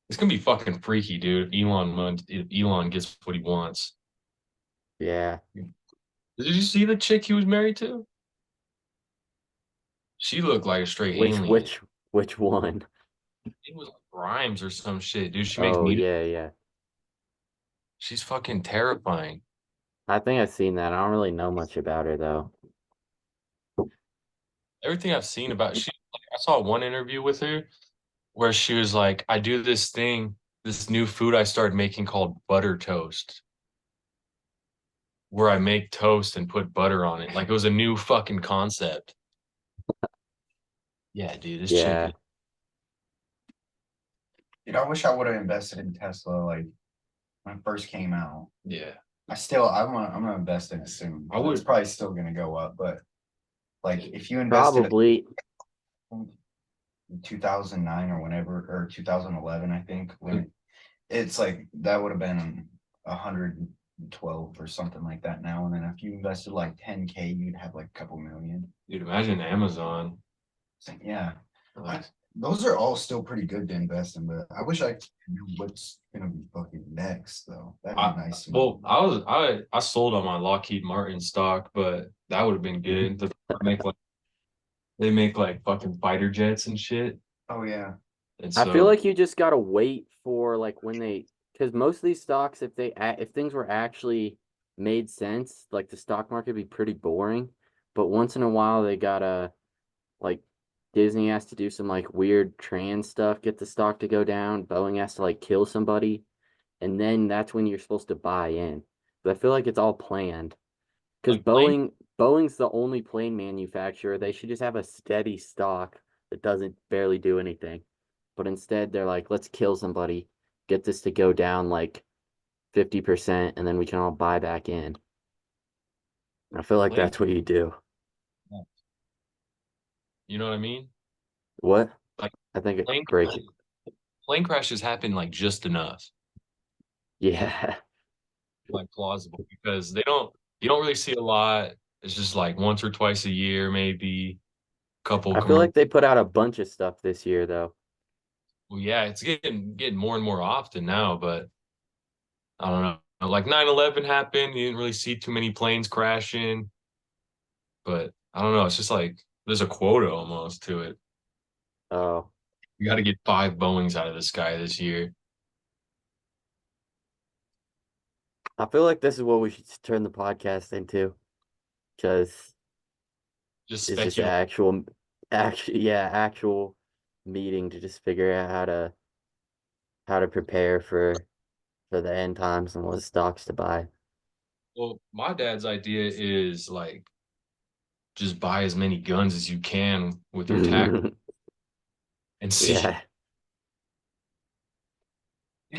It's gonna be fucking freaky, dude. If Elon gets what he wants. Yeah. Did you see the chick he was married to? She looked like a straight Which alien. which which one? It was like Rhymes or some shit, dude. She makes Oh music. yeah, yeah. She's fucking terrifying. I think I've seen that. I don't really know much about her though. Everything I've seen about she, like, I saw one interview with her where she was like, I do this thing, this new food I started making called butter toast, where I make toast and put butter on it. Like it was a new fucking concept. Yeah, dude, this chick Yeah. is I wish I would have invested in Tesla like when it first came out. yeah. I'm gonna invest in it soon. I would It's probably still gonna go up, but like if you invested Probably. in 2009 or whenever, or 2011, I think, when it's like that would have been 112 or something like that now. And then if you invested like 10K, you'd have like a couple million. dude, imagine Amazon. So, yeah. Like, Those are all still pretty good to invest in, but I wish I knew what's gonna be fucking next though. That'd be nice. well, I sold on my Lockheed Martin stock, but that would have been good. Make like they make like fucking fighter jets and shit. Oh yeah. And I feel so like you just gotta wait for like when they, because most of these stocks, if things were actually made sense, like the stock market would be pretty boring. But once in a while, they gotta like Disney has to do some like weird trans stuff, get the stock to go down. Boeing has to like kill somebody, and then that's when you're supposed to buy in. But I feel like it's all planned because like plane Boeing's the only plane manufacturer. They should just have a steady stock that doesn't barely do anything. But instead, they're like, let's kill somebody, get this to go down like 50%, and then we can all buy back in. I feel like plane that's what you do. you know what I mean? What? Like I think it plane break it. plane crashes happen like just enough, Yeah. like plausible because they don't you don't really see a lot. It's just like once or twice a year, maybe couple I feel commercials. like they put out a bunch of stuff this year, though. Well, yeah, it's getting more and more often now, but I don't know. Like 9/11 happened, you didn't really see too many planes crashing, but I don't know. It's just like there's a quota almost to it. Oh, You got to get 5 Boeings out of the sky this year. I feel like this is what we should turn the podcast into, because Just it's just speculate. actual meeting to just figure out how to prepare for the end times and what stocks to buy. Well, my dad's idea is like just buy as many guns as you can with your tax and see. Yeah,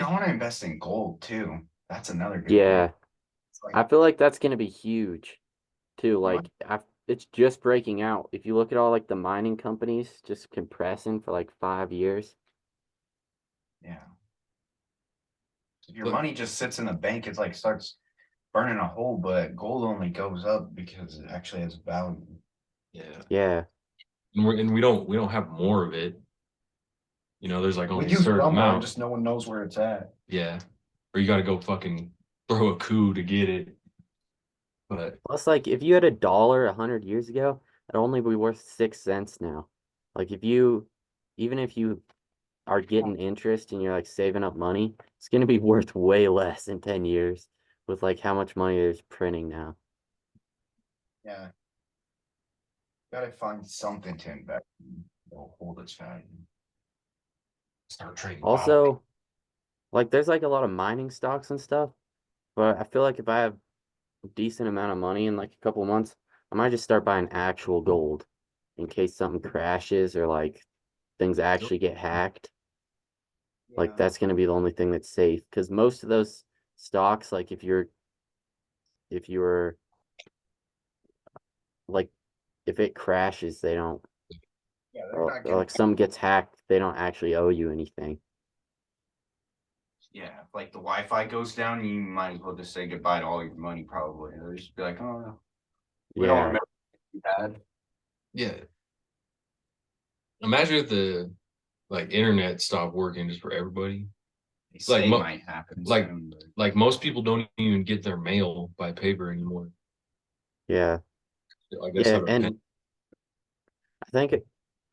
I want to invest in gold too. That's another good one. yeah. It's like, I feel like that's gonna be huge too. what? It's just breaking out. If you look at all like the mining companies just compressing for like 5 years. Yeah. If your But money just sits in the bank, it's like starts burning a hole, but gold only goes up because it actually has value. yeah, Yeah. and we don't have more of it. You know, there's like We only a do certain somewhere, amount. just no one knows where it's at. Yeah, or you got to go fucking throw a coup to get it. But Plus, like, if you had $1 100 years ago, it'd only be worth 6 cents now. Like, even if you are getting interest and you're like saving up money, it's gonna be worth way less in 10 years with like how much money there's printing now. Yeah. Gotta find something to invest in that'll hold its value. Start trading. Also, like there's like a lot of mining stocks and stuff, but I feel like if I have a decent amount of money in like a couple of months, I might just start buying actual gold in case something crashes or like things actually get hacked. Like that's going to be the only thing that's safe because most of those stocks, like if you're like if it crashes, they don't, Yeah, they're or not gonna. like some gets hacked, they don't actually owe you anything. Yeah, if like the Wi-Fi goes down, you might as well just say goodbye to all your money. Probably they'll just be like, "Oh, no, we don't Yeah, remember what you had." Yeah. Imagine if the like internet stopped working just for everybody. They Like say might happen like soon, but like most people don't even get their mail by paper anymore. yeah, I guess out of pen. and I think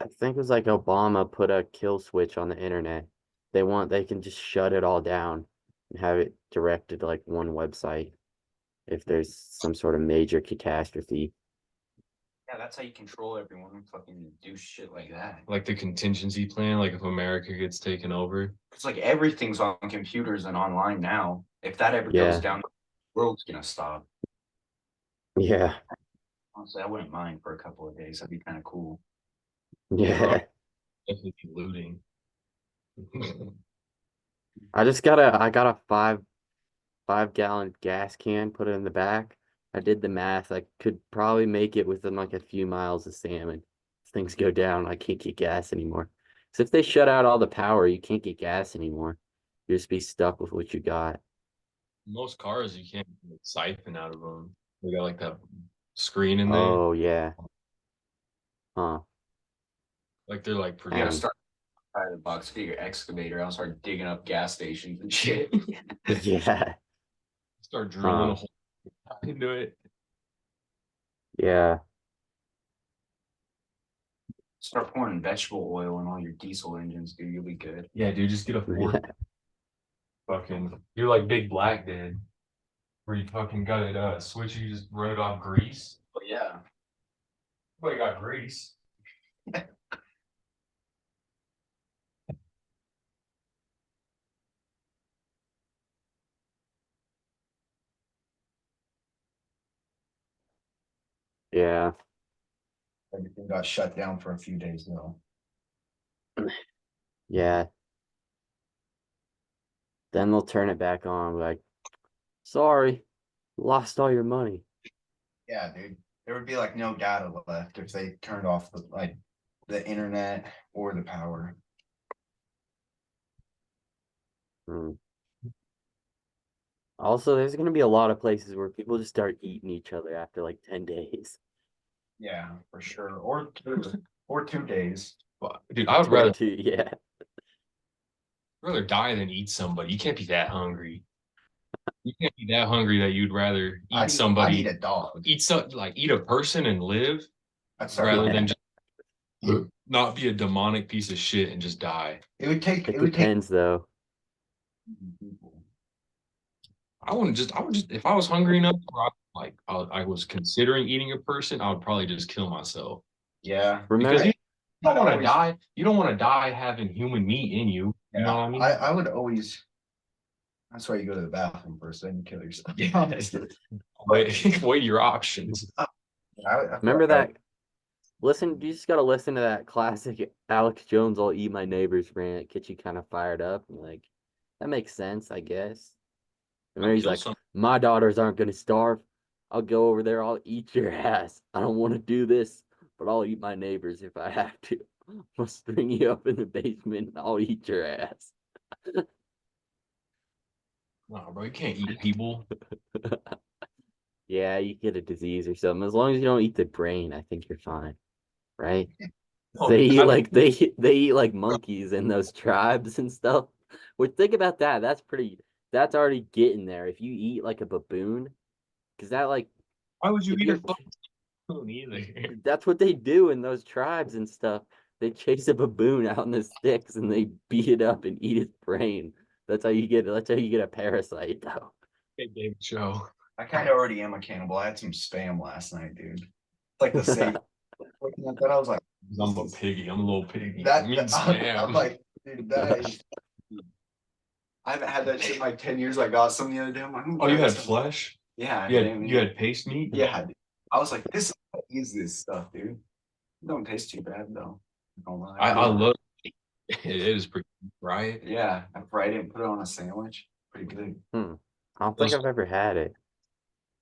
I think it was like Obama put a kill switch on the internet. They can just shut it all down and have it directed to like one website if there's some sort of major catastrophe. yeah, that's how you control everyone. Fucking do shit like that. Like the contingency plan, like if America gets taken over. It's like everything's on computers and online now. If that ever goes Yeah, down, the world's gonna stop. yeah, Honestly, I wouldn't mind for a couple of days. That'd be kind of cool. Yeah, bro. yeah. Definitely looting. I got a 5 gallon gas can, put it in the back. I did the math. I could probably make it within like a few miles of salmon. If things go down, I can't get gas anymore. So if they shut out all the power, you can't get gas anymore. You just be stuck with what you got. Most cars you can't like, siphon out of them. They got like that screen in there. Oh yeah. Huh. Like they're like You gotta Dang. start outside the box, get your excavator out, start digging up gas stations and shit. Yeah. Start drilling a Huh. hole into it. Yeah. Start pouring vegetable oil in all your diesel engines, dude. You'll be good. Yeah, dude, just get a Ford. Yeah. Fucking, you're like Big Black did, where you fucking got it switch. You just run it off grease. But yeah, Well, you got grease. Yeah. everything got shut down for a few days though. Yeah. Then they'll turn it back on, like, sorry, lost all your money. Yeah, dude. There would be like no data left if they turned off the internet or the power. Hmm. Also, there's gonna be a lot of places where people just start eating each other after like 10 days. Yeah, for sure. Or 2 days. But, dude, I would Or rather two, yeah. die than eat somebody. You can't be that hungry. You can't be that hungry that you'd rather eat I'd somebody, eat a dog. eat a person and live, I'd start rather Yeah. than just not be a demonic piece of shit and just die. It would take. It It would take. depends though. I would just, if I was hungry enough, or I was considering eating a person, I would probably just kill myself. Yeah. Because Remember, you don't want to die. You don't want to die having human meat in you. You know what I mean? I would always. That's why you go to the bathroom first, then you kill yourself. Weigh your options. remember that? Listen, you just gotta listen to that classic Alex Jones "I'll eat my neighbor's" rant. Get you kind of fired up. Like, that makes sense, I guess. And then he's like, my daughters aren't gonna starve. I'll go over there. I'll eat your ass. I don't want to do this, but I'll eat my neighbors if I have to. I'll string you up in the basement and I'll eat your ass. No, bro, you can't eat people. Yeah, you get a disease or something. As long as you don't eat the brain, I think you're fine, right? Oh, They eat like they eat like monkeys in those tribes and stuff. Which think about that. That's already getting there. If you eat like a baboon, because that like why would you if eat a you're baboon either? that's what they do in those tribes and stuff. They chase a baboon out in the sticks and they beat it up and eat its brain. That's how you get a parasite though. Hey, David Show. I kind of already am a cannibal. I had some spam last night, dude. It's like the same. looking at that, I was like, I'm a piggy. I'm a little piggy. that, I mean, I'm like, dude, that is. I haven't had that shit in like 10 years. I got some the other day. I'm like, oh, you had flesh? Yeah. You had paste meat? Yeah. Dude. I was like, what is this stuff, dude? It don't taste too bad though. Don't lie. I love it. It is pretty right. Yeah, I fried it and put it on a sandwich. Pretty good. I don't think I've ever had it.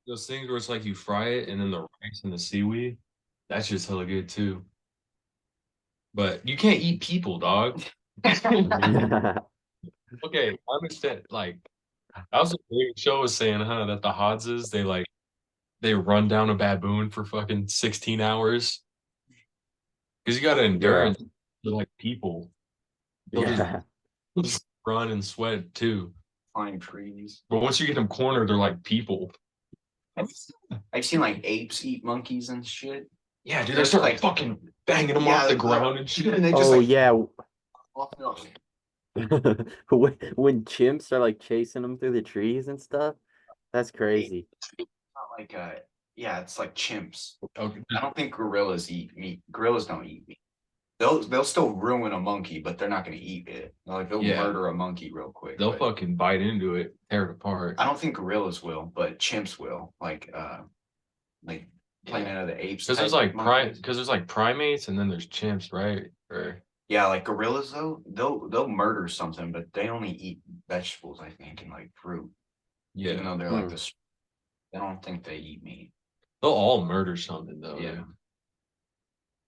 Those things where it's like you fry it and then the rice and the seaweed, that's just hella good too. But you can't eat people, dog. Okay, I understand. Like, that was a great show was saying, that the Hodses, they run down a baboon for fucking 16 hours. Because you gotta endure it. They're like people. They'll just run and sweat too. Climb trees. But once you get them cornered, they're like people. I've seen like apes eat monkeys and shit. Yeah, dude, they start like fucking banging them off the ground and shit. And they just yeah. off and off. when chimps are like chasing them through the trees and stuff, that's crazy. Not like yeah, it's like chimps. Okay. I don't think gorillas eat meat. Gorillas don't eat meat. They'll still ruin a monkey, but they're not gonna eat it. Like they'll murder a monkey real quick. They'll fucking bite into it, tear it apart. I don't think gorillas will, but chimps will. Like Planet of the Apes. Because there's like primates and then there's chimps, right? Or yeah, like gorillas though, they'll murder something, but they only eat vegetables, I think, and like fruit. Yeah. Even though they're like this, I don't think they eat meat. They'll all murder something though. Yeah.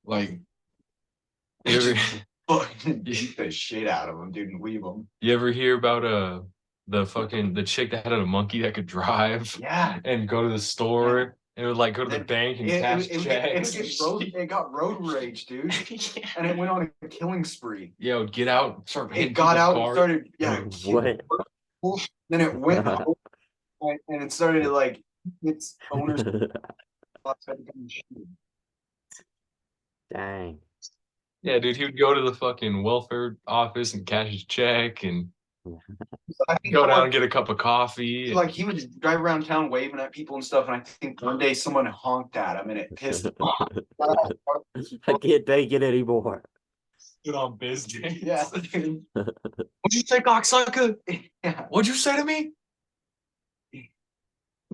Like you ever fucking beat the shit out of them, dude, and leave them. You ever hear about the chick that had a monkey that could drive? Yeah. And go to the store and it would like go to the bank and cash checks. It got road rage, dude. And it went on a killing spree. Yeah, it would get out, start hitting it got out cars. and started What? Then it went home and it started to like its owners. Dang. Yeah, dude, he would go to the fucking welfare office and cash his check and go down and get a cup of coffee. Like he would drive around town waving at people and stuff, and I think one day someone honked at him and it pissed him off. I can't take it anymore. Good on business. Yeah. What'd you say, cocksucker? Yeah. What'd you say to me?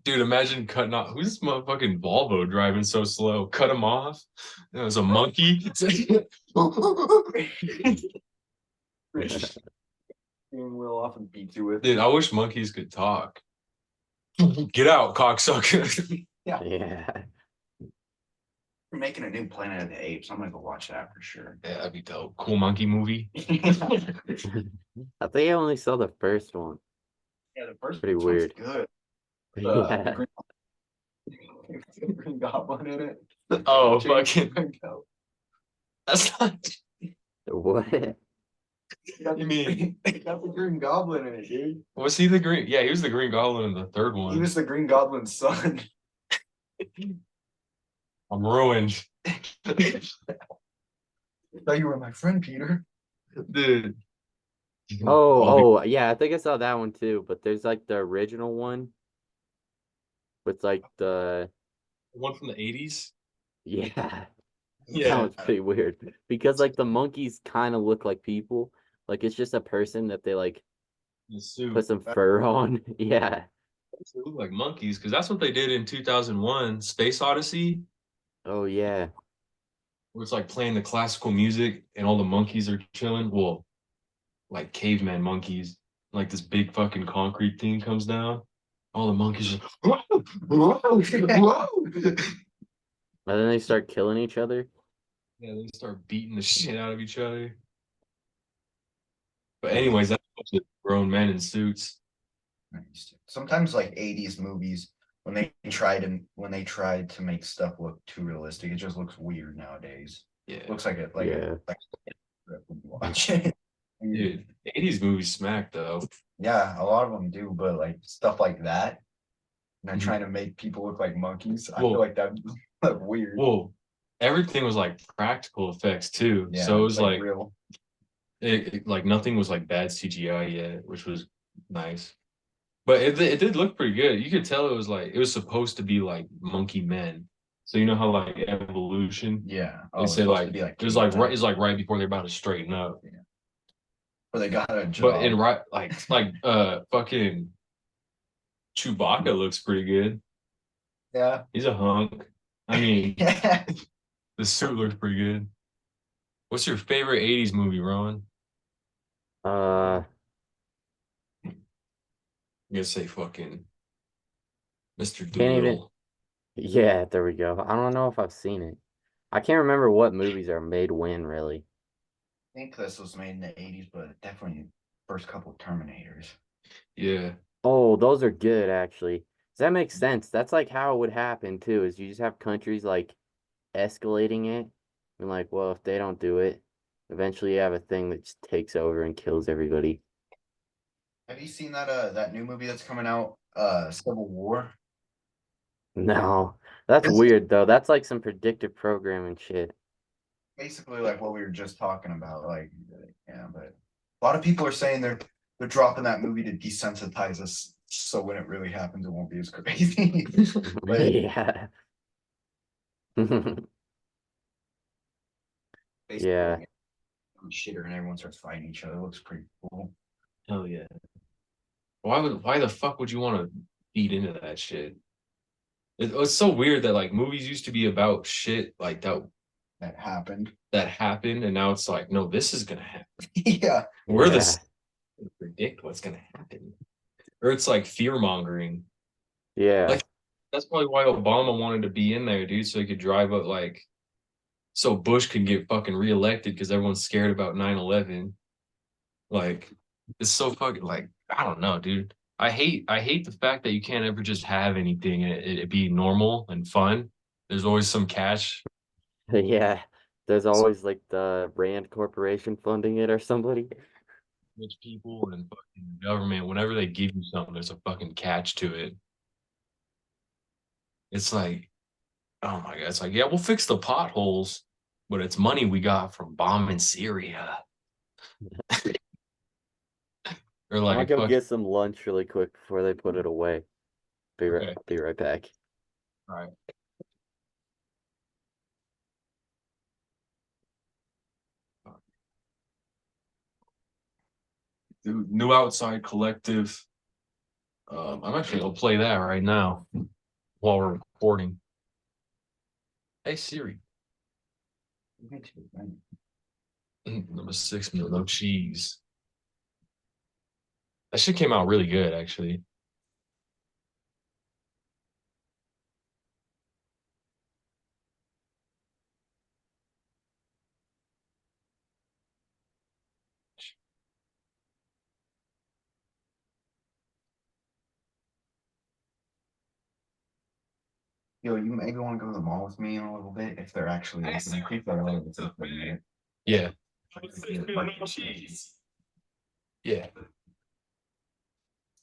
Dude, imagine cutting off. Who's this motherfucking Volvo driving so slow? Cut him off. It was a monkey. Wheel off and beat you with. Dude, I wish monkeys could talk. Get out, cocksucker. Yeah. We're making a new Planet of the Apes. I'm gonna go watch that for sure. Yeah, that'd be dope. Cool monkey movie. I think I only saw the first one. Yeah, the first Pretty one's weird. good. Yeah. Green Goblin in it. Oh, fucking. That's not. What? You mean? Got the Green Goblin in it, dude. Was he the green? Yeah, he was the Green Goblin in the third one. He was the Green Goblin's son. I'm ruined. I thought you were my friend, Peter. Dude. Oh, yeah, I think I saw that one too, but there's like the original one with like the one from the 80s. Yeah. Yeah. That one's pretty weird because like the monkeys kind of look like people. Like it's just a person that they like put some fur on. Yeah. They look like monkeys because that's what they did in 2001 Space Odyssey. Oh yeah. Where it's like playing the classical music and all the monkeys are chilling. Well, like caveman monkeys. Like this big fucking concrete thing comes down. All the monkeys are And then they start killing each other. Yeah, they start beating the shit out of each other. But anyways, that's grown men in suits. Sometimes like 80s movies, when they tried to make stuff look too realistic, it just looks weird nowadays. Yeah. It looks like it like watch. Dude, 80s movies smack though. Yeah, a lot of them do, but like stuff like that. And they're trying to make people look like monkeys. I feel like that weird. Well, everything was like practical effects too. Yeah, so it was like real. It like nothing was like bad CGI yet, which was nice. But it did look pretty good. You could tell it was supposed to be like monkey men. So you know how like evolution, Yeah. they say like it was like it's like right before they're about to straighten up. Yeah. But they got a job. But in like fucking Chewbacca looks pretty good. Yeah. He's a hunk. I mean, the suit looks pretty good. What's your favorite 80s movie, Rowan? Uh, I'm gonna say fucking Mr. can't even. Doolittle. Yeah, there we go. I don't know if I've seen it. I can't remember what movies are made when, really. I think this was made in the 80s, but definitely first couple Terminators. Yeah. Oh, those are good, actually. Does that make sense? That's like how it would happen, too, is you just have countries, like, escalating it. And, like, well, if they don't do it, eventually you have a thing that just takes over and kills everybody. Have you seen that new movie that's coming out, Civil War? No, that's weird, though. That's like some predictive programming shit. Basically like what we were just talking about, like, yeah, but a lot of people are saying they're dropping that movie to desensitize us, so when it really happens, it won't be as crazy. But Yeah. basically, Yeah. shitter and everyone starts fighting each other. It looks pretty cool. Hell yeah. Why the fuck would you want to feed into that shit? It's so weird that like movies used to be about shit like That happened. And now it's like, no, this is gonna happen. Yeah. We're Yeah. the predict what's gonna happen. Or it's like fear mongering. Yeah. Like that's probably why Obama wanted to be in there, dude, so he could drive up like so Bush could get fucking reelected because everyone's scared about 9/11. Like it's so fucking like I don't know, dude. I hate the fact that you can't ever just have anything and it be normal and fun. There's always some catch. Yeah. There's always like the Rand Corporation funding it or somebody. Rich people and fucking government, whenever they give you something, there's a fucking catch to it. It's like, oh my god, it's like, yeah, we'll fix the potholes, but it's money we got from bombing Syria. Or I'm gonna like go fuck, get some lunch really quick before they put it away. okay, I'll be right back. all right. Dude, New Outside Collective. I'm actually gonna play that right now while we're recording. Hey Siri. Number 6, no cheese. That shit came out really good, actually. Yo, you maybe want to go to the mall with me in a little bit if they're actually open. People are a little bit different. Yeah. Yeah.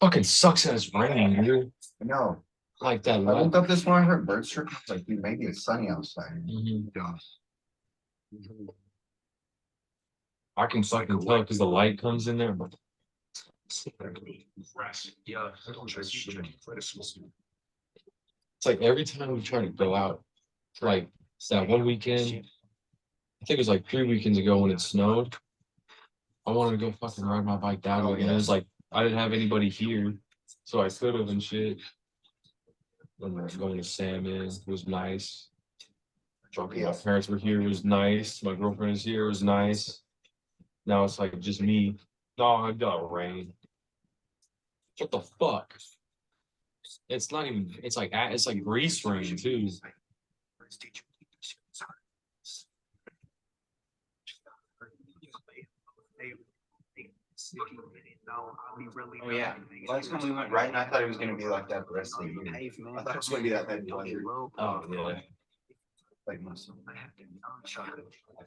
Fucking sucks that it's raining, dude. No. Like that. I woke up this morning, I heard birds chirping. I was like, dude, maybe it's sunny outside. I can fucking tell because the light comes in there. But it's like every time we try to go out, like that one weekend, I think it was like 3 weekends ago when it snowed. I wanted to go fucking ride my bike down and it was like I didn't have anybody here, so I could have and shit. Going to Salmon was nice. My parents were here, it was nice. My girlfriend is here, it was nice. Now it's like just me. No, I got rain. What the fuck? It's not even. It's like grease rain too. Oh yeah. Last time we went riding, I thought it was gonna be like that the rest of the year. I thought it was gonna be that bad weather. Oh yeah. Like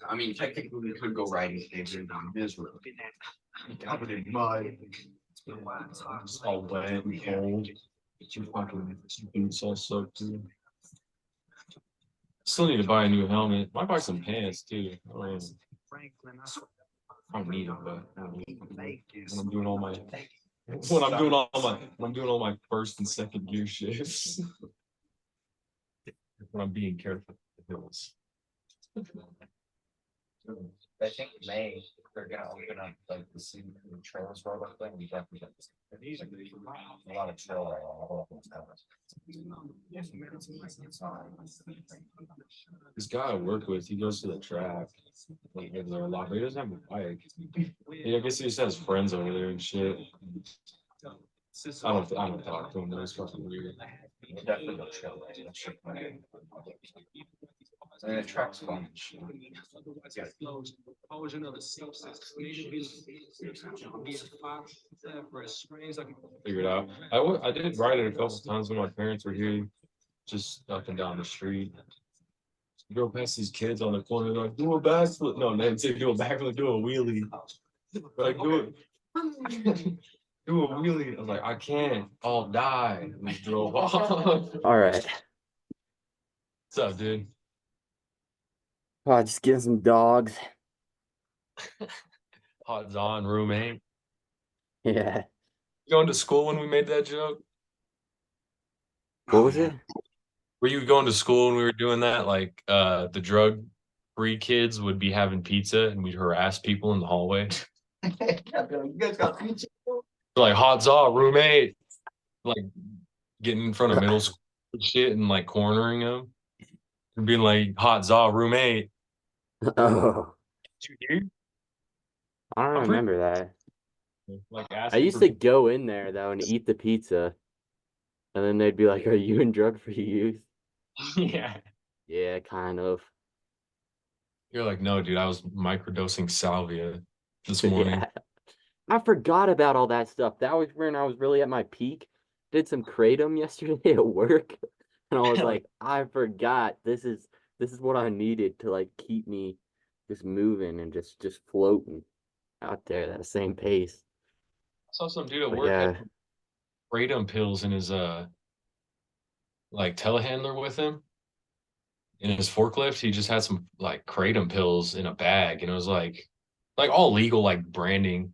I mean, technically we could go riding today, but it'd be miserable. Covered in mud. It's all wet and cold. You fucking boots all soaked too. Still need to buy a new helmet. Might buy some pants too. I don't need them, but when I'm doing all my when I'm doing all my first and second gear shifts. when I'm being careful with the hills. I think May they're gonna open up like the sea trails road up thing. We definitely got this. A lot of trail right all over This guy I work with, he goes to the track like over there a lot, but he doesn't have a bike. Yeah, I guess he just has friends over there and shit. I don't talk to him. It's fucking weird. Definitely go trail right. That shit funny. And the track's fun. Figured out. I did ride it a couple times when my parents were here, just up and down the street. Go past these kids on the corner, they're like, do a backflip. No, they say do a backflip, do a wheelie. Like, do it. Do a wheelie. I was like, I can't. I'll die. And we drove off. All right. What's up, dude? Just getting some dogs. Hot Zon roommate. Yeah. Going to school when we made that joke? What was it? Were you going to school when we were doing that? Like the drug-free kids would be having pizza and we'd harass people in the hallway. You guys got pizza? Like hot Zaw roommate, like getting in front of middle school and shit and like cornering them and being like hot Zaw roommate. Oh, Did you hear? I don't remember that. Like I used to go in there though and eat the pizza, and then they'd be like, "Are you in drug-free youth?" Yeah. Yeah, kind of. You're like, no, dude, I was microdosing salvia this morning. Yeah. I forgot about all that stuff. That was when I was really at my peak. Did some kratom yesterday at work, and I was like, I forgot. This is what I needed to like keep me just moving and just floating out there at the same pace. I saw some dude at But work yeah, had kratom pills in his like telehandler with him. In his forklift, he just had some like kratom pills in a bag, and it was like all legal, like branding.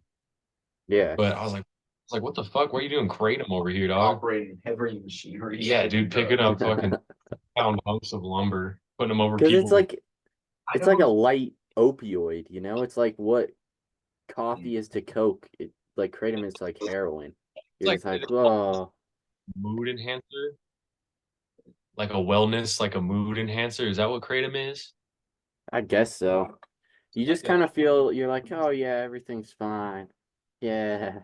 yeah. But I was like, what the fuck? Why are you doing kratom over here, dog? Operating heavy machinery. Yeah, dude, picking up fucking pound hunks of lumber, putting them over Because people. it's like a light opioid, you know? It's like what coffee is to coke. It like kratom is to like heroin. You're just like, oh, mood enhancer, like a wellness, like a mood enhancer. Is that what kratom is? I guess so. You just kind of feel you're like, oh yeah, everything's fine. Yeah.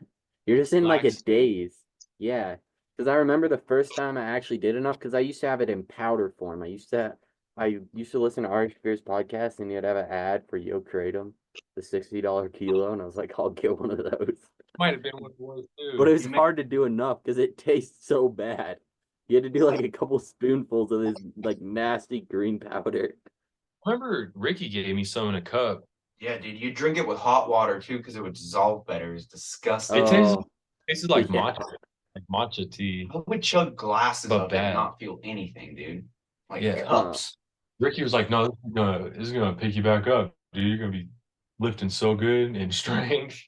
You're just in like a daze. Yeah. Because I remember the first time I actually did enough, because I used to have it in powder form. I used to listen to Ari Spears podcast, and he'd have an ad for Yo Kratom, the $60 kilo, and I was like, I'll get one of those. Might have been what it was too. But it was hard to do enough because it tastes so bad. You had to do like a couple spoonfuls of this like nasty green powder. Remember Ricky gave me some in a cup. Yeah, dude, you drink it with hot water too because it would dissolve better. It's disgusting. It tasted like matcha tea. I would chug glasses but of it bad. and not feel anything, dude. Like Yeah. cups. Ricky was like, "No, this is gonna pick you back up, dude. You're gonna be lifting so good in strength."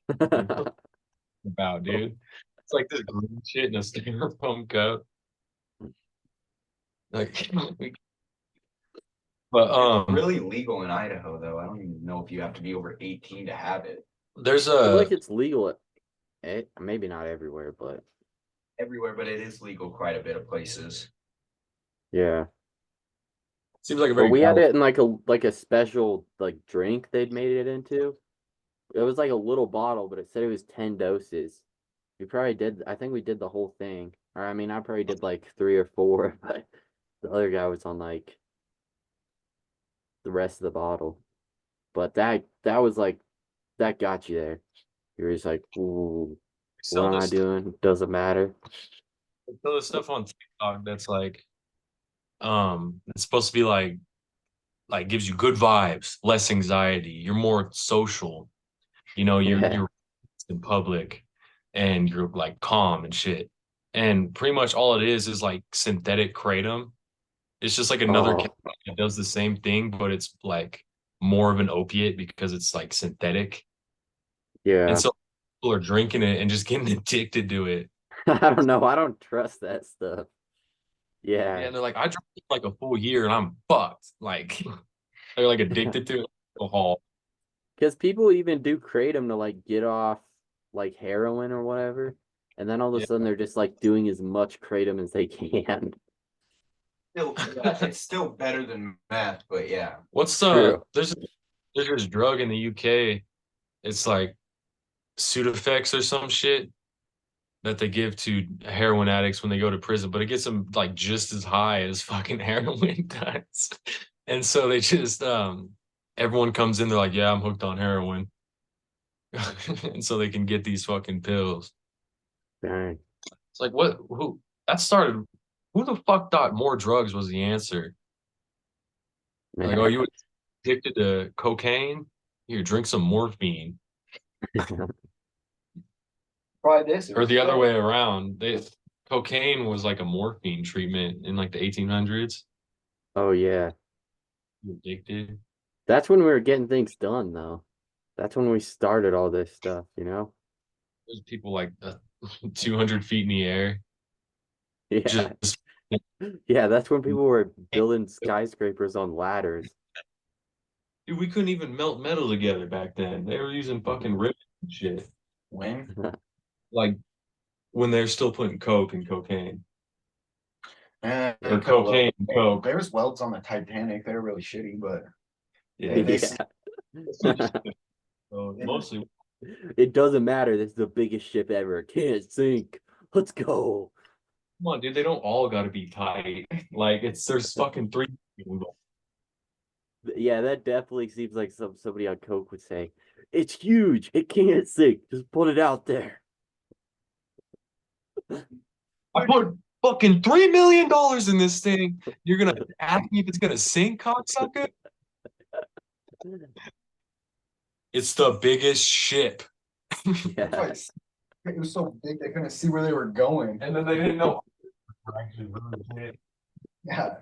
About, dude, it's like this green shit in a styrofoam cup. Like, but It's really legal in Idaho, though. I don't even know if you have to be over 18 to have it. There's I feel like it's legal maybe not everywhere, but everywhere, but it is legal quite a bit of places. yeah. Seems like a But very we had it in like a special like drink they'd made it into. It was like a little bottle, but it said it was 10 doses. We probably did, I think we did the whole thing. Or I mean, I probably did like 3 or 4, but the other guy was on like the rest of the bottle. But that was like, that got you there. You were just like, ooh, what am I doing? Doesn't matter. So the stuff on TikTok that's like, it's supposed to be like gives you good vibes, less anxiety. You're more social. You know, you're in public and you're like calm and shit. And pretty much all it is like synthetic kratom. It's just like another chemical that does the same thing, but it's like more of an opiate because it's like synthetic. Yeah. And so people are drinking it and just getting addicted to it. I don't know. I don't trust that stuff. Yeah. and they're like, I drank it like a full year and I'm fucked. Like they're like addicted to alcohol. Because people even do kratom to like get off like heroin or whatever, and then all of a sudden they're just like doing as much kratom as they can. It's still better than meth, but yeah. What's True. there's this drug in the UK. It's like Sudafed or some shit that they give to heroin addicts when they go to prison, but it gets them like just as high as fucking heroin does. And so they just everyone comes in, they're like, yeah, I'm hooked on heroin. And so they can get these fucking pills. Dang. It's like who that started who the fuck thought more drugs was the answer? Like, oh, you addicted to cocaine? Here, drink some morphine. Try this. Or the other way around. Cocaine was like a morphine treatment in like the 1800s. Oh yeah. Addicted. That's when we were getting things done, though. That's when we started all this stuff, you know? There's people like 200 feet in the air. Yeah. Just Yeah, that's when people were building skyscrapers on ladders. dude, we couldn't even melt metal together back then. They were using fucking ribbon and shit. When? Like when they're still putting coke and cocaine. Or Cocaine cocaine and coke. There's welds on the Titanic. They're really shitty, but Yeah. Mostly. It doesn't matter. This is the biggest ship ever. Can't sink. Let's go. Come on, dude. They don't all got to be tight. Like there's fucking three. Yeah, that definitely seems like somebody on coke would say. It's huge. It can't sink. Just put it out there. I put fucking $3 million in this thing. You're gonna ask me if it's gonna sink, cocksucker? It's the biggest ship. Yeah. It was so big they couldn't see where they were going. And then they didn't know. Yeah.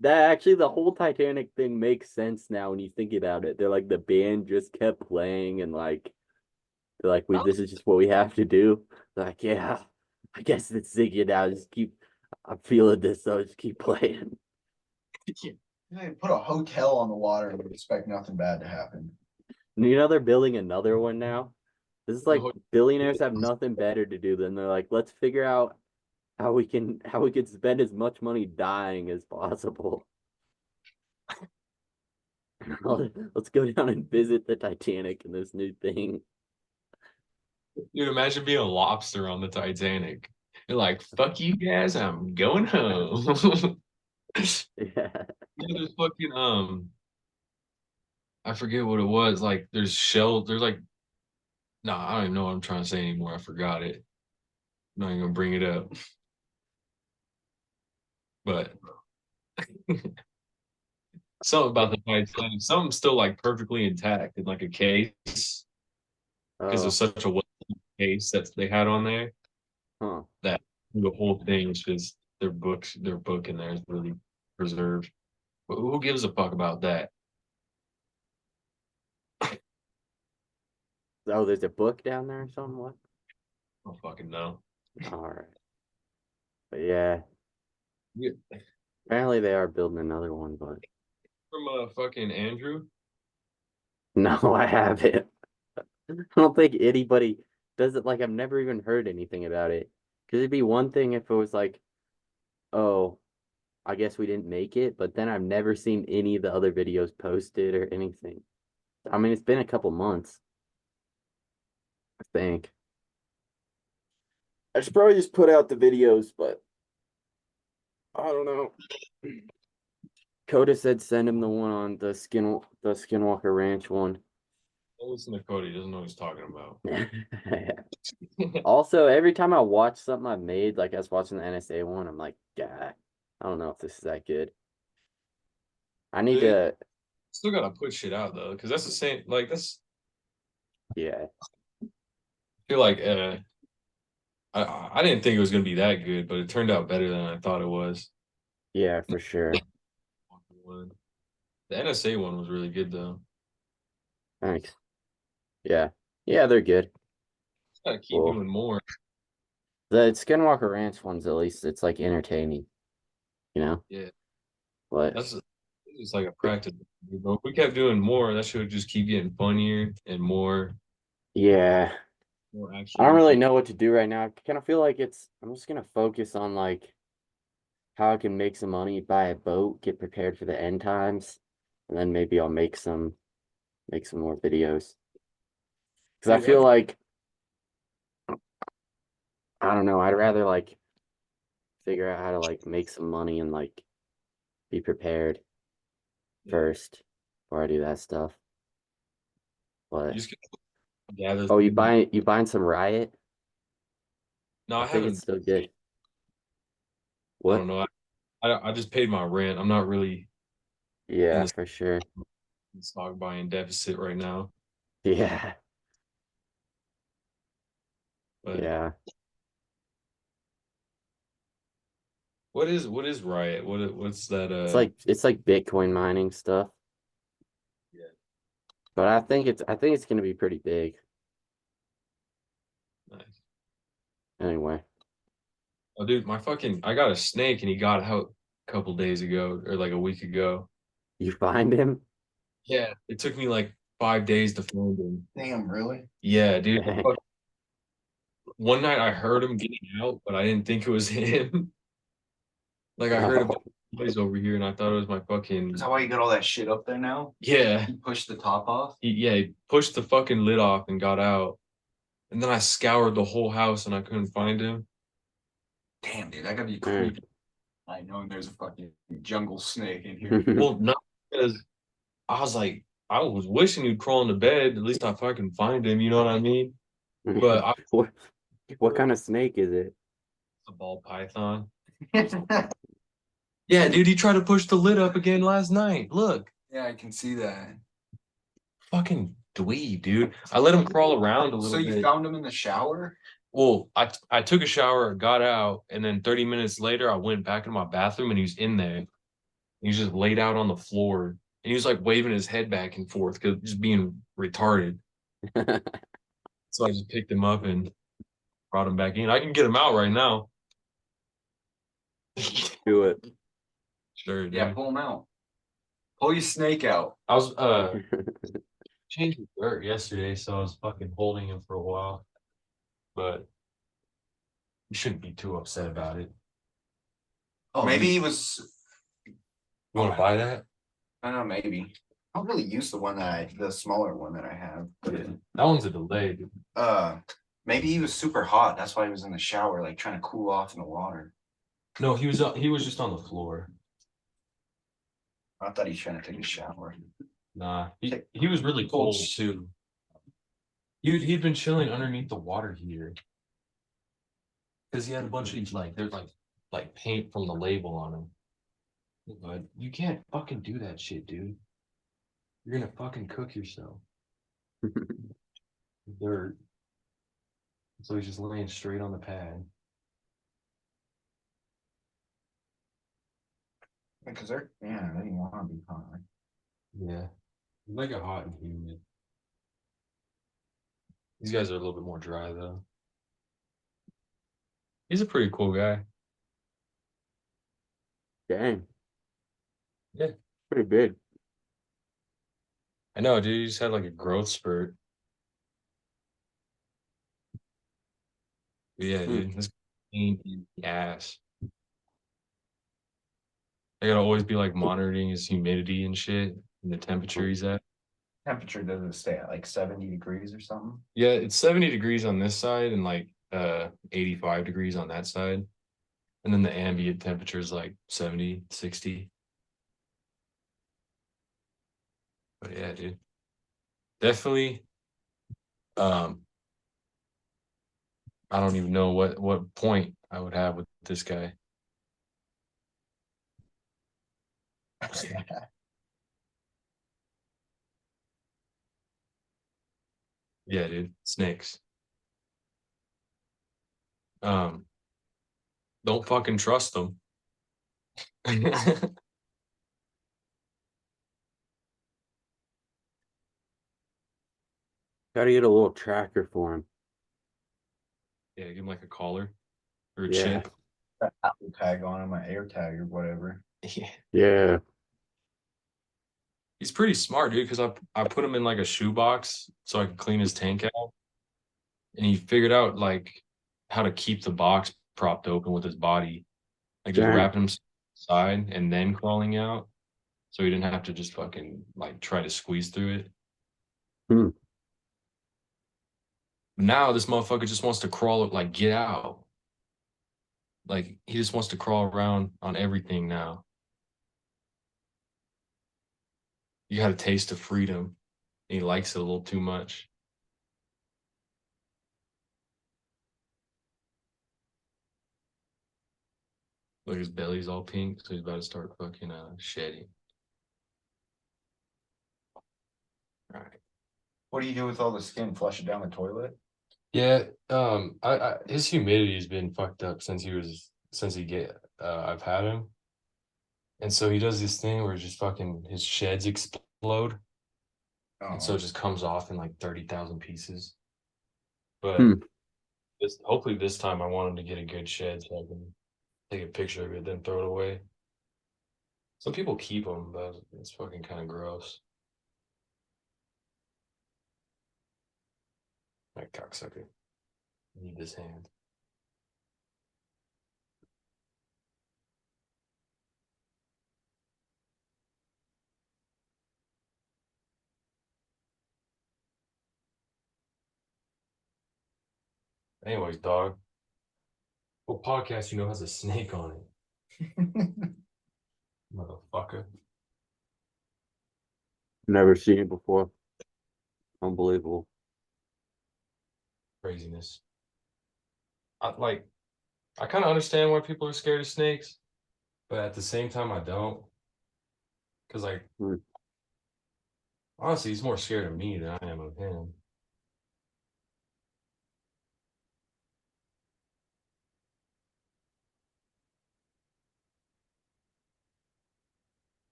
That actually, the whole Titanic thing makes sense now when you think about it. They're like the band just kept playing and like they're like, this is just what we have to do. They're like, yeah, I guess it's sinking now. I'm feeling this, so just keep playing. They put a hotel on the water and would expect nothing bad to happen. You know they're building another one now. This is like billionaires have nothing better to do than they're like, let's figure out how we can spend as much money dying as possible. Let's go down and visit the Titanic and this new thing. Dude, imagine being a lobster on the Titanic. You're like, fuck you guys, I'm going home. Yeah. There's fucking I forget what it was. Like there's like I don't even know what I'm trying to say anymore. I forgot it. I'm not even gonna bring it up. But something about the Titanic, something's still like perfectly intact in like a case. Because of such a case that they had on there. Huh. That the whole thing is just their book in there is really preserved. But who gives a fuck about that? Oh, there's a book down there or something? What? I don't fucking know. All right. But yeah. Yeah. Apparently they are building another one, but From fucking Andrew? no, I haven't. I don't think anybody does it. Like I've never even heard anything about it. Because it'd be one thing if it was like, oh, I guess we didn't make it, but then I've never seen any of the other videos posted or anything. I mean, it's been a couple months, I think. I should probably just put out the videos, but I don't know. Coda said send him the one on the Skinwalker Ranch one. Don't listen to Cody, he doesn't know what he's talking about. Also, every time I watch something I've made, like I was watching the NSA one, I'm like, God, I don't know if this is that good. I need to still gotta put shit out though, because that's the same. Like that's yeah. I feel like I didn't think it was gonna be that good, but it turned out better than I thought it was. Yeah, for sure. The NSA one was really good though. Thanks. Yeah. Yeah, they're good. Gotta keep doing more. The Skinwalker Ranch ones, at least, it's like entertaining. you know. Yeah, But it's like a practice. But if we kept doing more, that shit would just keep getting funnier and yeah, more I don't really actually. know what to do right now. I kind of feel like I'm just gonna focus on like how I can make some money, buy a boat, get prepared for the end times, and then maybe I'll make some more videos. Because I Dude, feel like I don't know, I'd rather like figure out how to like make some money and like be prepared first before I do that stuff. you But just gotta gather oh, things. you buying some Riot? No, I I think it's haven't. still good. I don't What? know. I just paid my rent. I'm not really in Yeah, the for sure. stock buying deficit right now. Yeah, But yeah. what is Riot? What's that? It's like Bitcoin mining stuff. Yeah, But I think it's gonna be pretty big. nice. Anyway, Oh, dude, I got a snake and he got out a couple days ago or like a week ago. you find him? Yeah, it took me like 5 days to find him. Damn, really? Yeah, dude. One night I heard him getting out, but I didn't think it was him. Like I heard a Oh, noise over here, and I thought it was my fucking. Is that why you got all that shit up there now? Yeah, You pushed the top off? he pushed the fucking lid off and got out, and then I scoured the whole house and I couldn't find him. Damn, dude, that gotta be mm. creepy. I know there's a fucking jungle snake in here. Well, not because I was wishing he'd crawl into bed. At least if I can find him, you know what I mean? But I What what kind of snake is it? a ball python. Yeah, dude, he tried to push the lid up again last night. Look, Yeah, I can see that. fucking dweeb, dude. I let him crawl around a little So you bit. found him in the shower? Well, I took a shower, got out, and then 30 minutes later, I went back in my bathroom and he was in there. He was just laid out on the floor and he was like waving his head back and forth because just being retarded. So I just picked him up and brought him back in. I can get him out right now. Do it. Sure, dude. Yeah, pull him out. Pull your snake out. I was changing dirt yesterday, so I was fucking holding him for a while. But you shouldn't be too upset about it. Oh, maybe he was. You want to buy that? I don't know, maybe. I don't really use the smaller one that I have. Yeah. That one's a delay, dude. Maybe he was super hot. That's why he was in the shower, like trying to cool off in the water. No, he was just on the floor. I thought he was trying to take a shower. Nah, he was really cold too. He'd been chilling underneath the water heater because he had a bunch of there's like paint from the label on him. But you can't fucking do that shit, dude. You're gonna fucking cook yourself. Dirt. So he's just laying straight on the pad. Because they didn't want to be hot. Yeah. Make it hot and humid. These guys are a little bit more dry though. He's a pretty cool guy. Dang. Yeah. Pretty big. I know, dude. He just had like a growth spurt. But yeah, dude. This pain in the ass. I gotta always be like monitoring his humidity and shit and the temperature he's at. Temperature doesn't stay at like 70 degrees or something. Yeah, it's 70 degrees on this side and like 85 degrees on that side. And then the ambient temperature is like 70, 60. But yeah, dude. Definitely I don't even know what point I would have with this guy. Yeah, dude. Snakes. Don't fucking trust them. Gotta get a little tracker for him. Yeah, give him like a collar or a Yeah. chip. That Apple tag on him, my air tag or whatever. Yeah. He's pretty smart, dude, because I put him in like a shoebox so I could clean his tank out. And he figured out like how to keep the box propped open with his body. Like just Dang. wrapping him inside and then crawling out. So he didn't have to just fucking like try to squeeze through it. Hmm. Now this motherfucker just wants to crawl like get out. Like he just wants to crawl around on everything now. You got a taste of freedom. He likes it a little too much. Look, his belly's all pink, so he's about to start fucking shedding. All right. What do you do with all the skin? Flush it down the toilet? Yeah, his humidity has been fucked up since I've had him. And so he does this thing where just fucking his sheds explode. And so it just comes off in like 30,000 pieces. But hopefully this time I want him to get a good shed so I can take a picture of it, then throw it away. Some people keep them, but it's fucking kind of gross. That cocksucker. I need this hand. Anyways, dog. What podcast has a snake on it? Motherfucker. Never seen it before. Unbelievable. Craziness. I kind of understand why people are scared of snakes, but at the same time I don't. Because honestly, he's more scared of me than I am of him.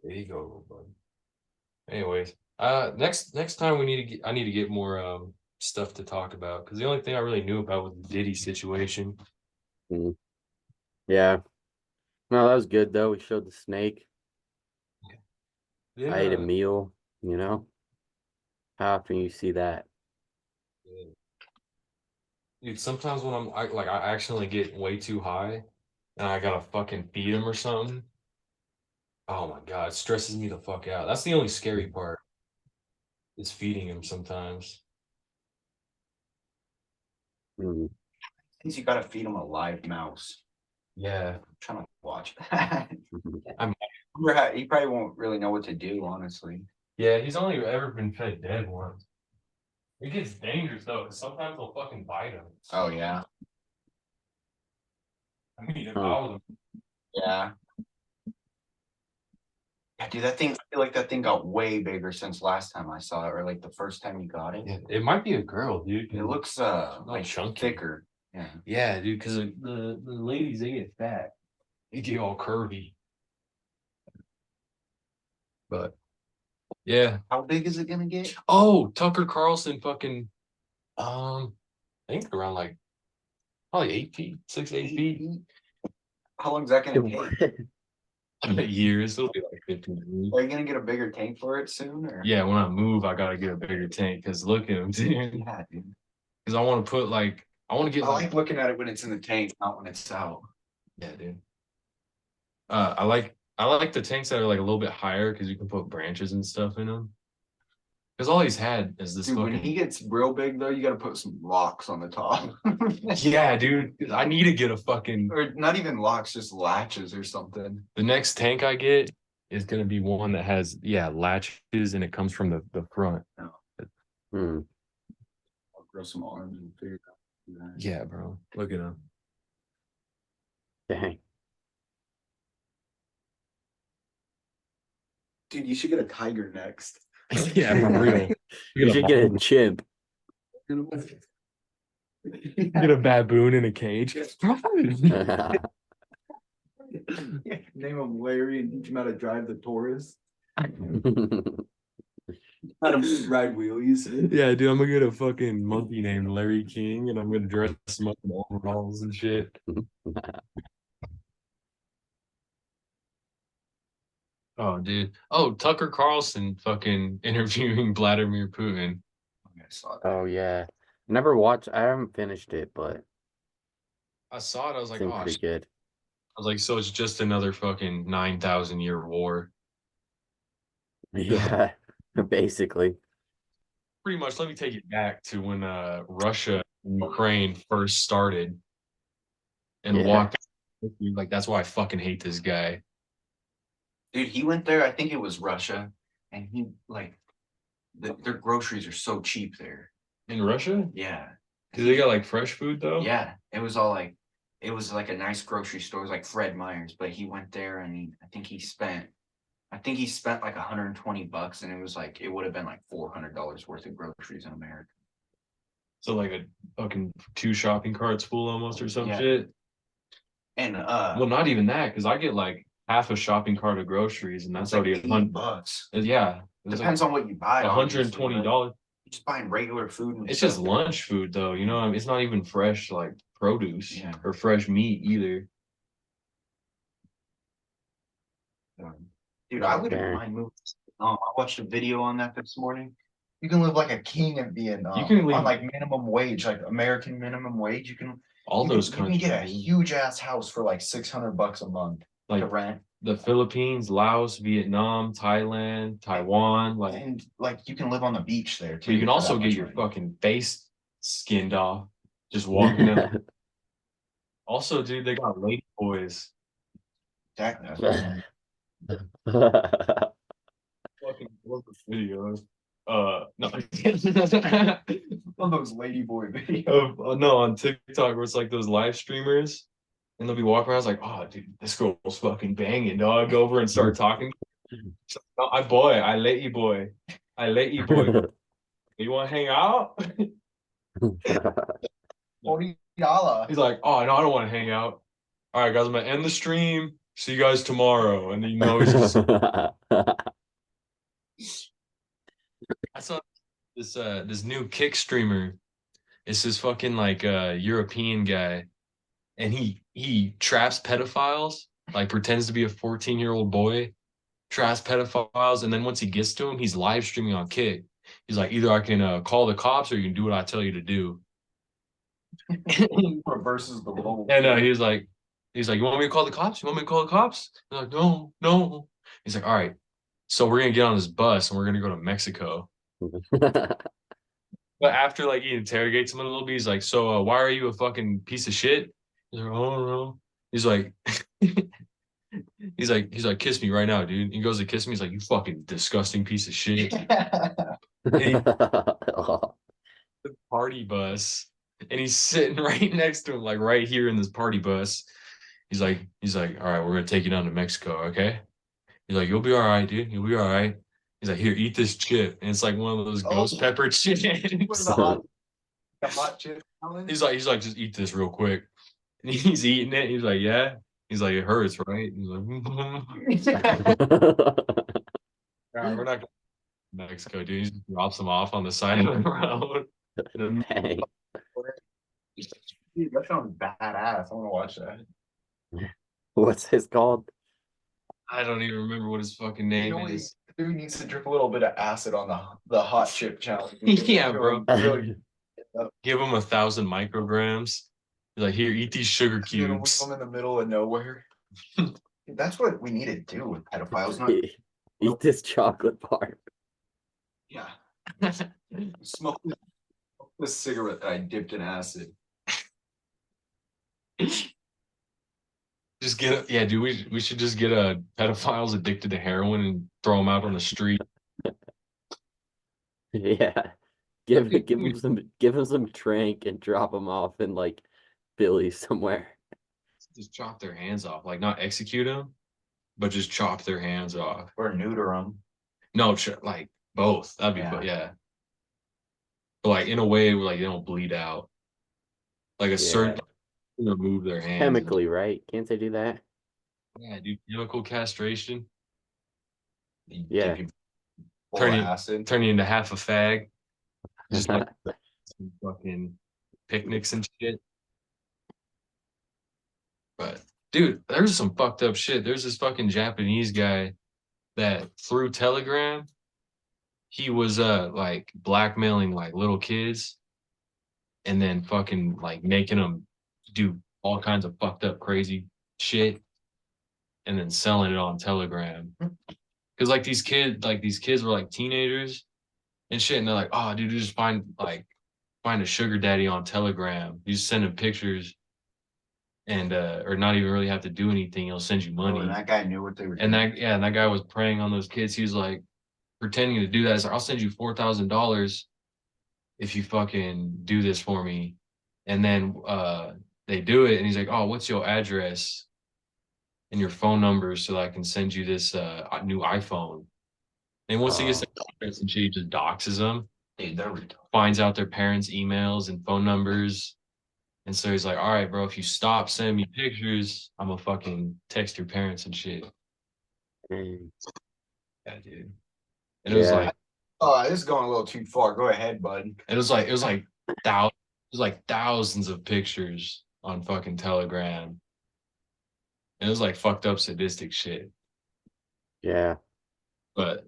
There you go, buddy. Anyways, next time I need to get more stuff to talk about because the only thing I really knew about was the Diddy situation. Yeah. No, that was good though. We showed the snake. Yeah. I ate a meal, How often you see that? Dude, sometimes when I accidentally get way too high and I gotta fucking feed him or something. Oh my God, it stresses me the fuck out. That's the only scary part. Is feeding him sometimes. Means you gotta feed him a live mouse. Yeah. I'm trying to watch that. He probably won't really know what to do, honestly. Yeah, he's only ever been fed dead once. It gets dangerous though, because sometimes they'll fucking bite him. Oh yeah. I mean, if I was Yeah. Yeah, dude, I feel like that thing got way bigger since last time I saw it, or like the first time you got it. Yeah, it might be a girl, dude. It looks like chunky. thicker. Yeah. Yeah, dude, because the ladies they get fat. They get all curvy. But yeah. How big is it gonna get? Oh, Tucker Carlson fucking I think around like probably 8 feet, 6, 8 feet. How long is that gonna take? Years. It'll be like 15 years. Are you gonna get a bigger tank for it soon? Or? Yeah, when I move, I gotta get a bigger tank because look at him, dude. Yeah, dude. Because I want to put I want to get I like looking at it when it's in the tank, not when it's out. Yeah, dude. I like the tanks that are like a little bit higher because you can put branches and stuff in them. Because all he's had is this. Dude, when he gets real big though, you got to put some locks on the top. Yeah, dude. I need to get a fucking or not even locks, just latches or something. The next tank I get is gonna be one that has latches and it comes from the front. I'll grow some arms and figure it out. Yeah, bro. Look at him. Dang. Dude, you should get a tiger next. Yeah, for real. You should get a chimp. Get a baboon in a cage. Name him Larry and teach him how to drive the Taurus. Let him ride wheelies. Yeah, dude, I'm gonna get a fucking monkey named Larry King, and I'm gonna dress him up in overalls and shit. Oh, dude. Oh, Tucker Carlson fucking interviewing Vladimir Putin. Oh yeah. Never watched. I haven't finished it, but I saw it. I was like, seemed oh, pretty good. I was like, so it's just another fucking 9,000-year war. Yeah, basically. Pretty much. Let me take it back to when Russia and Ukraine first started and Yeah. walked. Like that's why I fucking hate this guy. Dude, he went there. I think it was Russia, and he like their groceries are so cheap there. In Russia? Yeah. Do they got like fresh food though? Yeah, it was all like it was like a nice grocery store, it was like Fred Meyer's, but he went there and I think he spent like $120, and it was like it would have been like $400 worth of groceries in America. So like a fucking 2 shopping carts full almost or some Yeah. shit. And well, not even that, because I get like half a shopping cart of groceries, and that's like already $8. Yeah, Depends on what you buy. $120. You're just buying regular food. And It's stuff. just lunch food though, you know. It's not even fresh like produce or fresh meat either. Dude, I wouldn't mind moving. I watched a video on that this morning. You can live like a king in Vietnam. You can live on like minimum wage, like American minimum wage. You can all those you countries. can get a huge ass house for like $600 a month like to rent. The Philippines, Laos, Vietnam, Thailand, Taiwan, like And like you can live on the beach there too. you can for also that get much your money. fucking face skinned off just walking down. Also, dude, they got lady boys. Fucking love the videos. No, on those ladyboy videos. no, on TikTok where it's like those live streamers, and they'll be walking around. It's like, oh, dude, this girl's fucking banging, dog. Go over and start talking. No, I let you, boy. I let you, boy. You want to hang out? $40. He's like, oh no, I don't want to hang out. All right, guys, I'm gonna end the stream. See you guys tomorrow. And then you know he's just. I saw this new Kick streamer. It's this fucking like European guy, and he traps pedophiles, like pretends to be a 14-year-old boy, traps pedophiles, and then once he gets to him, he's live streaming on Kick. He's like, either I can call the cops or you can do what I tell you to do. Reverses the role. And he's like, you want me to call the cops? You want me to call the cops? They're like, no. He's like, all right, so we're gonna get on this bus and we're gonna go to Mexico. But after like he interrogates him a little bit, he's like, so why are you a fucking piece of shit? He's like, oh no. He's like, he's like, kiss me right now, dude. He goes to kiss me. He's like, you fucking disgusting piece of shit. Party bus, and he's sitting right next to him, like right here in this party bus. He's like, all right, we're gonna take you down to Mexico, okay? He's like, you'll be all right, dude. You'll be all right. He's like, here, eat this chip, and it's like one of those ghost pepper chips. The hot chip. He's like, just eat this real quick. And he's eating it. He's like, yeah. He's like, it hurts, right? He's like, we're not going to Mexico, dude. He just drops him off on the side of the road. Dang. Dude, that sounds badass. I want to watch that. What's his called? I don't even remember what his fucking name is. Dude needs to drip a little bit of acid on the hot chip challenge. Yeah, bro. Really, Give him 1,000 micrograms. He's like, here, eat these sugar cubes. I'm in the middle of nowhere. That's what we need to do with pedophiles. Not Eat this chocolate bar. yeah. Smoke this cigarette that I dipped in acid. Just get yeah, dude. We should just get pedophiles addicted to heroin and throw them out on the street. Yeah, give him some trank and drop him off in like Philly somewhere. Just chop their hands off, like not execute them, but just chop their hands off or neuter them. No, like both. That'd be yeah. But like in a way where like they don't bleed out, like a certain. Remove their hands chemically, right? Can't they do that? Yeah, dude. Chemical castration. Yeah. turn you into half a fag. Just like some fucking picnics and shit. But dude, there's some fucked up shit. There's this fucking Japanese guy that through Telegram, he was like blackmailing like little kids and then fucking like making them do all kinds of fucked up crazy shit and then selling it on Telegram. Cause like these kids were like teenagers and shit, and they're like, oh dude, just find a sugar daddy on Telegram. You just send him pictures and or not even really have to do anything, he'll send you money. Oh, and that guy knew what they were And doing. that guy was preying on those kids. He was like pretending to do that. He's like, I'll send you $4,000 if you fucking do this for me. And then they do it, and he's like, oh, what's your address and your phone number so that I can send you this new iPhone. And once he gets the address and shit, he just doxes them. Finds out their parents' emails and phone numbers. And so he's like, all right, bro, if you stop sending me pictures, I'm gonna fucking text your parents and shit. Yeah, dude. And it was like, oh, this is going a little too far. Go ahead, bud. It was like thousands of pictures on fucking Telegram. And it was like fucked up sadistic shit. Yeah. But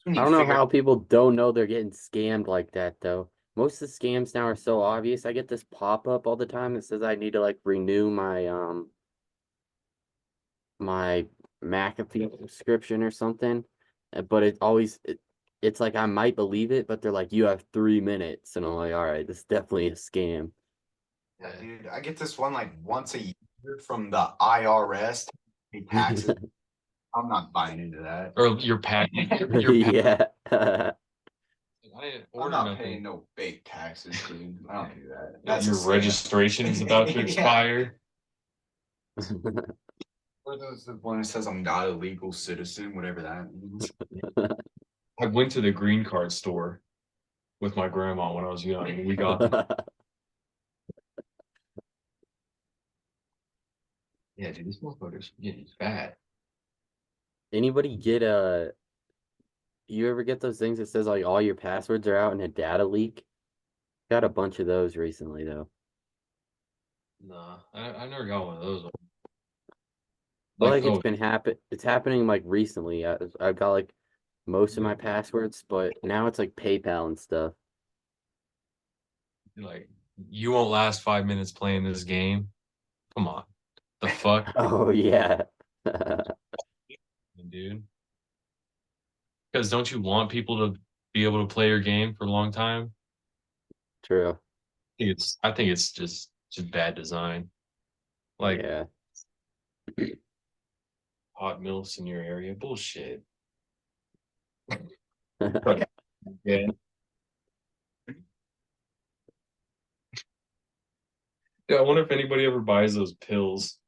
I don't know how people don't know they're getting scammed like that though. Most of the scams now are so obvious. I get this pop-up all the time that says I need to like renew my my McAfee subscription or something. But it's like I might believe it, but they're like, you have 3 minutes, and I'm like, all right, this is definitely a scam. Yeah, dude, I get this one like once a year from the IRS to pay taxes. I'm not buying into that. Or your patent. Yeah. I'm not paying no fake taxes, dude. I don't do that. That's your registration is about to expire. Or there's the one that says I'm not a legal citizen, whatever that means. I went to the green card store with my grandma when I was young, and we got them. Yeah, dude, this motherfucker's getting fat. Anybody get you ever get those things that says like all your passwords are out in a data leak? Got a bunch of those recently though. Nah, I never got one of those. Like it's happening like recently. I've got like most of my passwords, but now it's like PayPal and stuff. Like, you won't last 5 minutes playing this game. Come on. The fuck? Oh yeah. Dude. Because don't you want people to be able to play your game for a long time? True. I think it's just bad design. Like, yeah. Hot milfs in your area. Bullshit. Yeah. Yeah, I wonder if anybody ever buys those pills.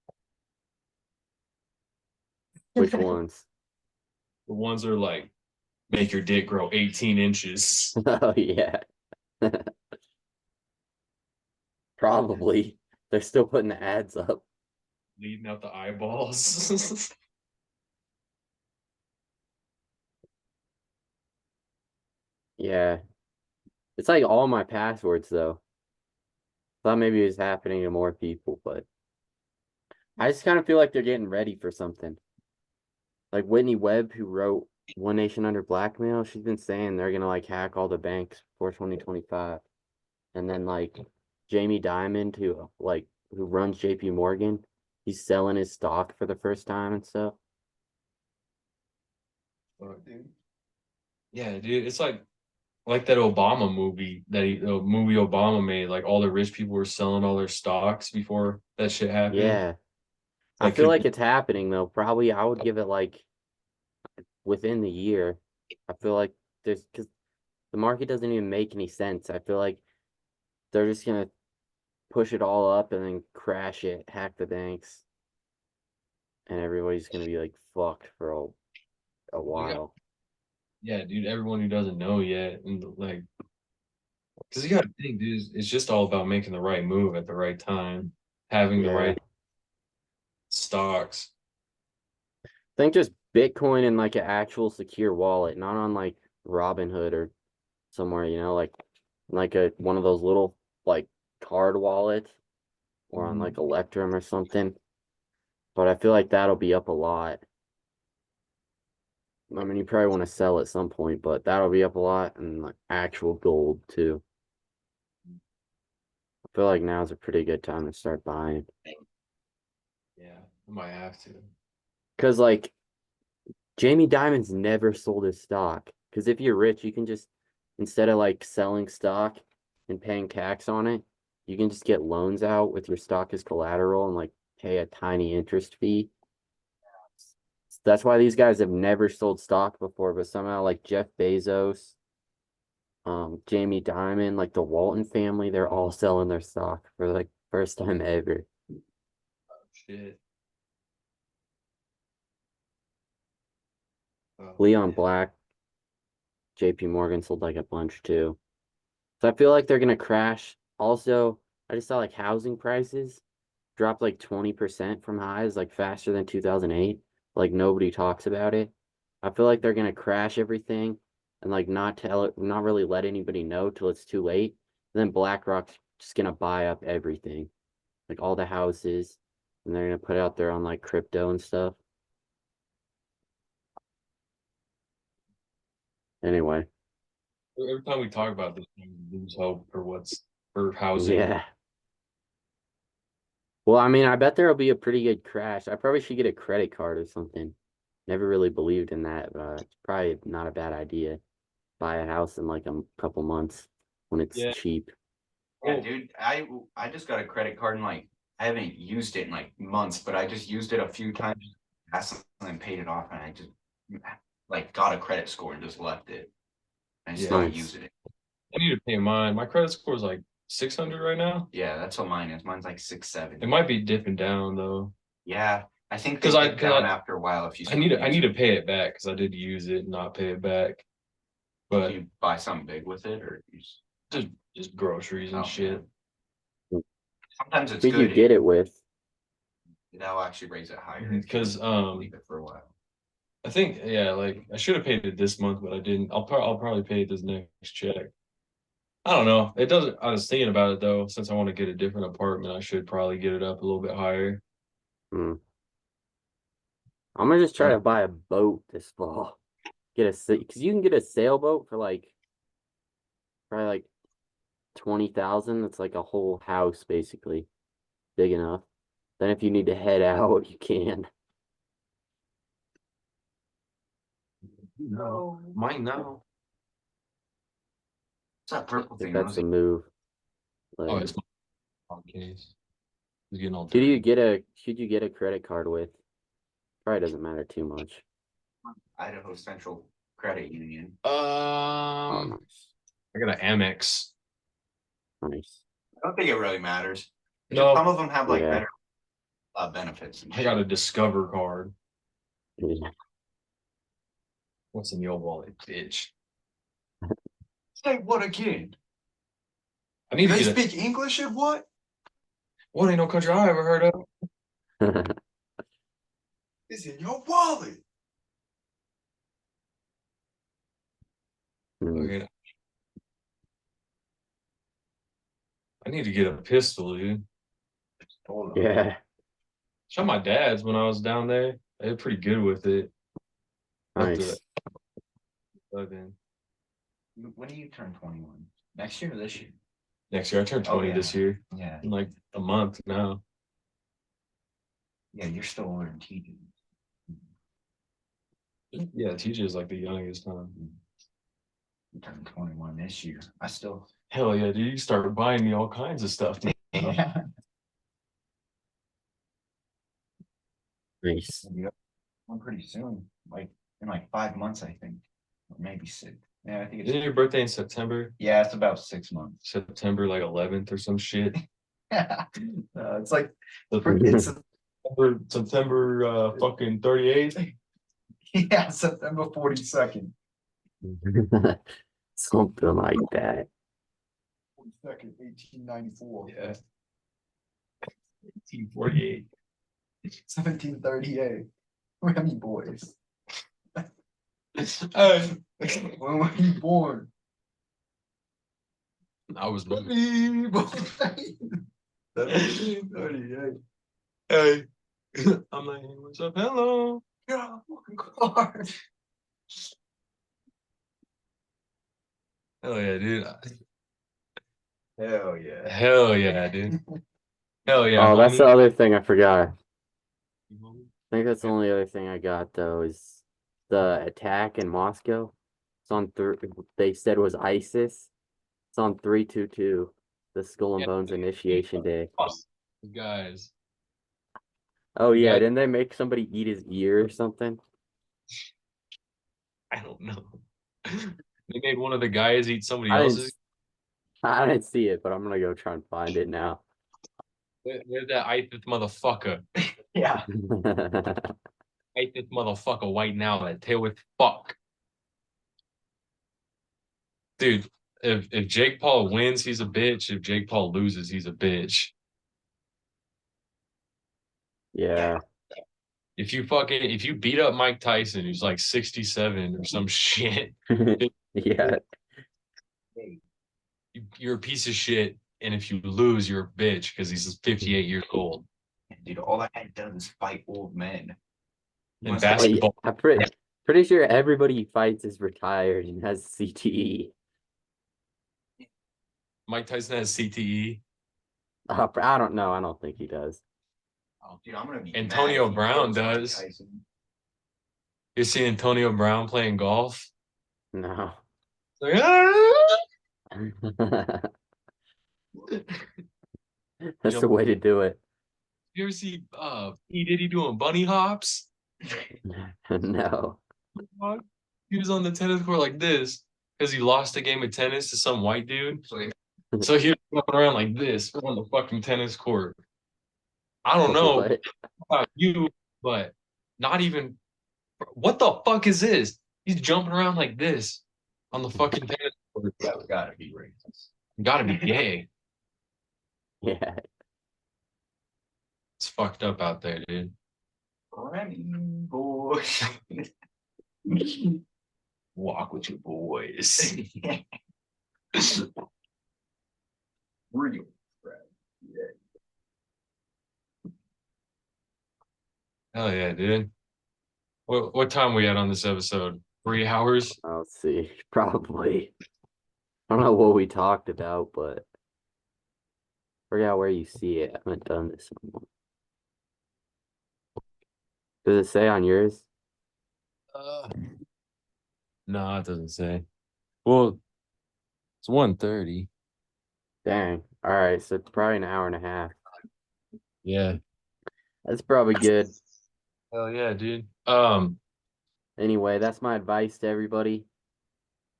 Which ones? The ones that are like, make your dick grow 18 inches. Oh yeah. Probably. They're still putting the ads up. Leading out the eyeballs. Yeah. It's like all my passwords though. Thought maybe it was happening to more people, but I just kind of feel like they're getting ready for something. Like Whitney Webb, who wrote One Nation Under Blackmail, she's been saying they're gonna like hack all the banks before 2025. And then like Jamie Dimon, who runs JP Morgan, he's selling his stock for the first time and stuff. Yeah, dude, it's like that Obama movie the movie Obama made. Like all the rich people were selling all their stocks before that shit happened. Yeah, I feel like it's happening though. Probably I would give it like within the year. I feel like because the market doesn't even make any sense. I feel like they're just gonna push it all up and then crash it, hack the banks, and everybody's gonna be like fucked for a while. Yeah, dude, everyone who doesn't know yet, and like, because you gotta think, dude, it's just all about making the right move at the right time, having the right stocks. I think just Bitcoin in like an actual secure wallet, not on like Robinhood or somewhere, like one of those little like card wallets or on like Electrum or something. But I feel like that'll be up a lot. I mean, you probably want to sell at some point, but that'll be up a lot, and like actual gold too. I feel like now's a pretty good time to start buying. Yeah, I might have to. Because like Jamie Dimon's never sold his stock. Because if you're rich, you can just, instead of like selling stock and paying tax on it, you can just get loans out with your stock as collateral and like pay a tiny interest fee. That's why these guys have never sold stock before, but somehow like Jeff Bezos, Jamie Dimon, like the Walton family, they're all selling their stock for like first time ever. Shit. Oh, Leon Black, JP Morgan sold like a bunch too. So I feel like they're gonna crash. Also, I just saw like housing prices dropped like 20% from highs, like faster than 2008. Like nobody talks about it. I feel like they're gonna crash everything and like not really let anybody know till it's too late. And then BlackRock's just gonna buy up everything, like all the houses, and they're gonna put it out there on like crypto and stuff. Anyway, every time we talk about this, we lose hope for housing. yeah. Well, I mean, I bet there'll be a pretty good crash. I probably should get a credit card or something. Never really believed in that, but it's probably not a bad idea. Buy a house in like a couple months when it's Yeah. cheap. Yeah, dude, I just got a credit card and like I haven't used it in like months, but I just used it a few times and then paid it off, and I just like got a credit score and just left it. And just not using it. I need to pay mine. My credit score is like 600 right now. Yeah, that's what mine is. Mine's like 670. It might be dipping down though. Yeah, I think they dip down after a while if you. I need to pay it back because I did use it and not pay it back. But you buy something big with it, or you just groceries and shit. Man. Sometimes it's Who'd good. you get it with? That'll actually raise it higher because leave it for a while. I think like I should have paid it this month, but I didn't. I'll probably pay it this next check. I don't know. It doesn't. I was thinking about it though. Since I want to get a different apartment, I should probably get it up a little bit higher. I'm gonna just try to buy a boat this fall. Because you can get a sailboat for like probably like 20,000. That's like a whole house basically, big enough. Then if you need to head out, you can. No, mine no. What's that purple thing? That's the move. Oh, it's my case. He's getting all. Should you get a credit card with? Probably doesn't matter too much. Idaho Central Credit Union. Nice. I got an Amex. Nice. I don't think it really matters. No, some of them have like better benefits. I got a Discover card. Yeah. What's in your wallet, bitch? Say what again? I need Do to they get speak English and what? What ain't no country I ever heard of. It's in your wallet. Okay. I need to get a pistol, dude. Yeah. Shot my dad's when I was down there. They were pretty good with it. Nice. When do you turn 21? Next year or this year? Next year. I turned 20 this year. Yeah. In like a month now. Yeah, you're still older than TJ. Yeah, TJ is like the youngest, huh? You turned 21 this year. I still. Hell yeah, dude. You started buying me all kinds of stuff. Yeah. Nice. One pretty soon, like in like 5 months, I think, or maybe 6. Yeah, I think it's. Isn't your birthday in September? Yeah, it's about 6 months. September like 11th or some shit. It's like it's September fucking 38th. Yeah, September 42nd. Something like that. 42nd, 1894. Yeah. 1848. 1738. Remy boys. Hey, When were you born? I was born. 38. Hey, I'm like, hey, what's up? Hello. Get out of the fucking car. Hell yeah, dude. Hell yeah. Hell yeah, dude. Hell yeah, Oh, that's the homie. other thing I forgot. I think that's the only other thing I got though is the attack in Moscow. It's on they said was ISIS. It's on 3/22, the Skull and Yeah. Bones initiation day. Guys. Oh yeah, Guys, didn't they make somebody eat his ear or something? I don't know. They made one of the guys eat somebody I else's. didn't see it, but I'm gonna go try and find it now. Where's that ISIS motherfucker? Yeah. ISIS motherfucker white now, that tail with fuck. Dude, if Jake Paul wins, he's a bitch. If Jake Paul loses, he's a bitch. Yeah. If you beat up Mike Tyson, who's like 67 or some shit, Yeah. you're a piece of shit. And if you lose, you're a bitch because he's 58 years old. Dude, all that guy does is fight old men. In Must- basketball, I'm pretty sure everybody he fights is retired and has CTE. Mike Tyson has CTE. I don't know. I don't think he does. Oh, dude, I'm gonna be Antonio mad if he Brown kills Mike does. Tyson. You see Antonio Brown playing golf? No. Like, ah! That's the way to do it. You ever see P. Diddy doing bunny hops? No. He was on the tennis court like this because he lost a game of tennis to some white dude. So he was jumping around like this on the fucking tennis court. I don't know What? about you, but not even. What the fuck is this? He's jumping around like this on the fucking tennis court. That gotta be racist. Gotta be gay. Yeah. It's fucked up out there, dude. Remy boy. Walk with your boys. Real friend. Yeah. Hell yeah, dude. What time we at on this episode? 3 hours? Let's see. Probably. I don't know what we talked about, but forgot where you see it. I haven't done this one. Does it say on yours? No, it doesn't say. Well, it's 1:30. Dang. All right, so it's probably an hour and a half. Yeah. That's probably good. Hell yeah, dude. Anyway, that's my advice to everybody.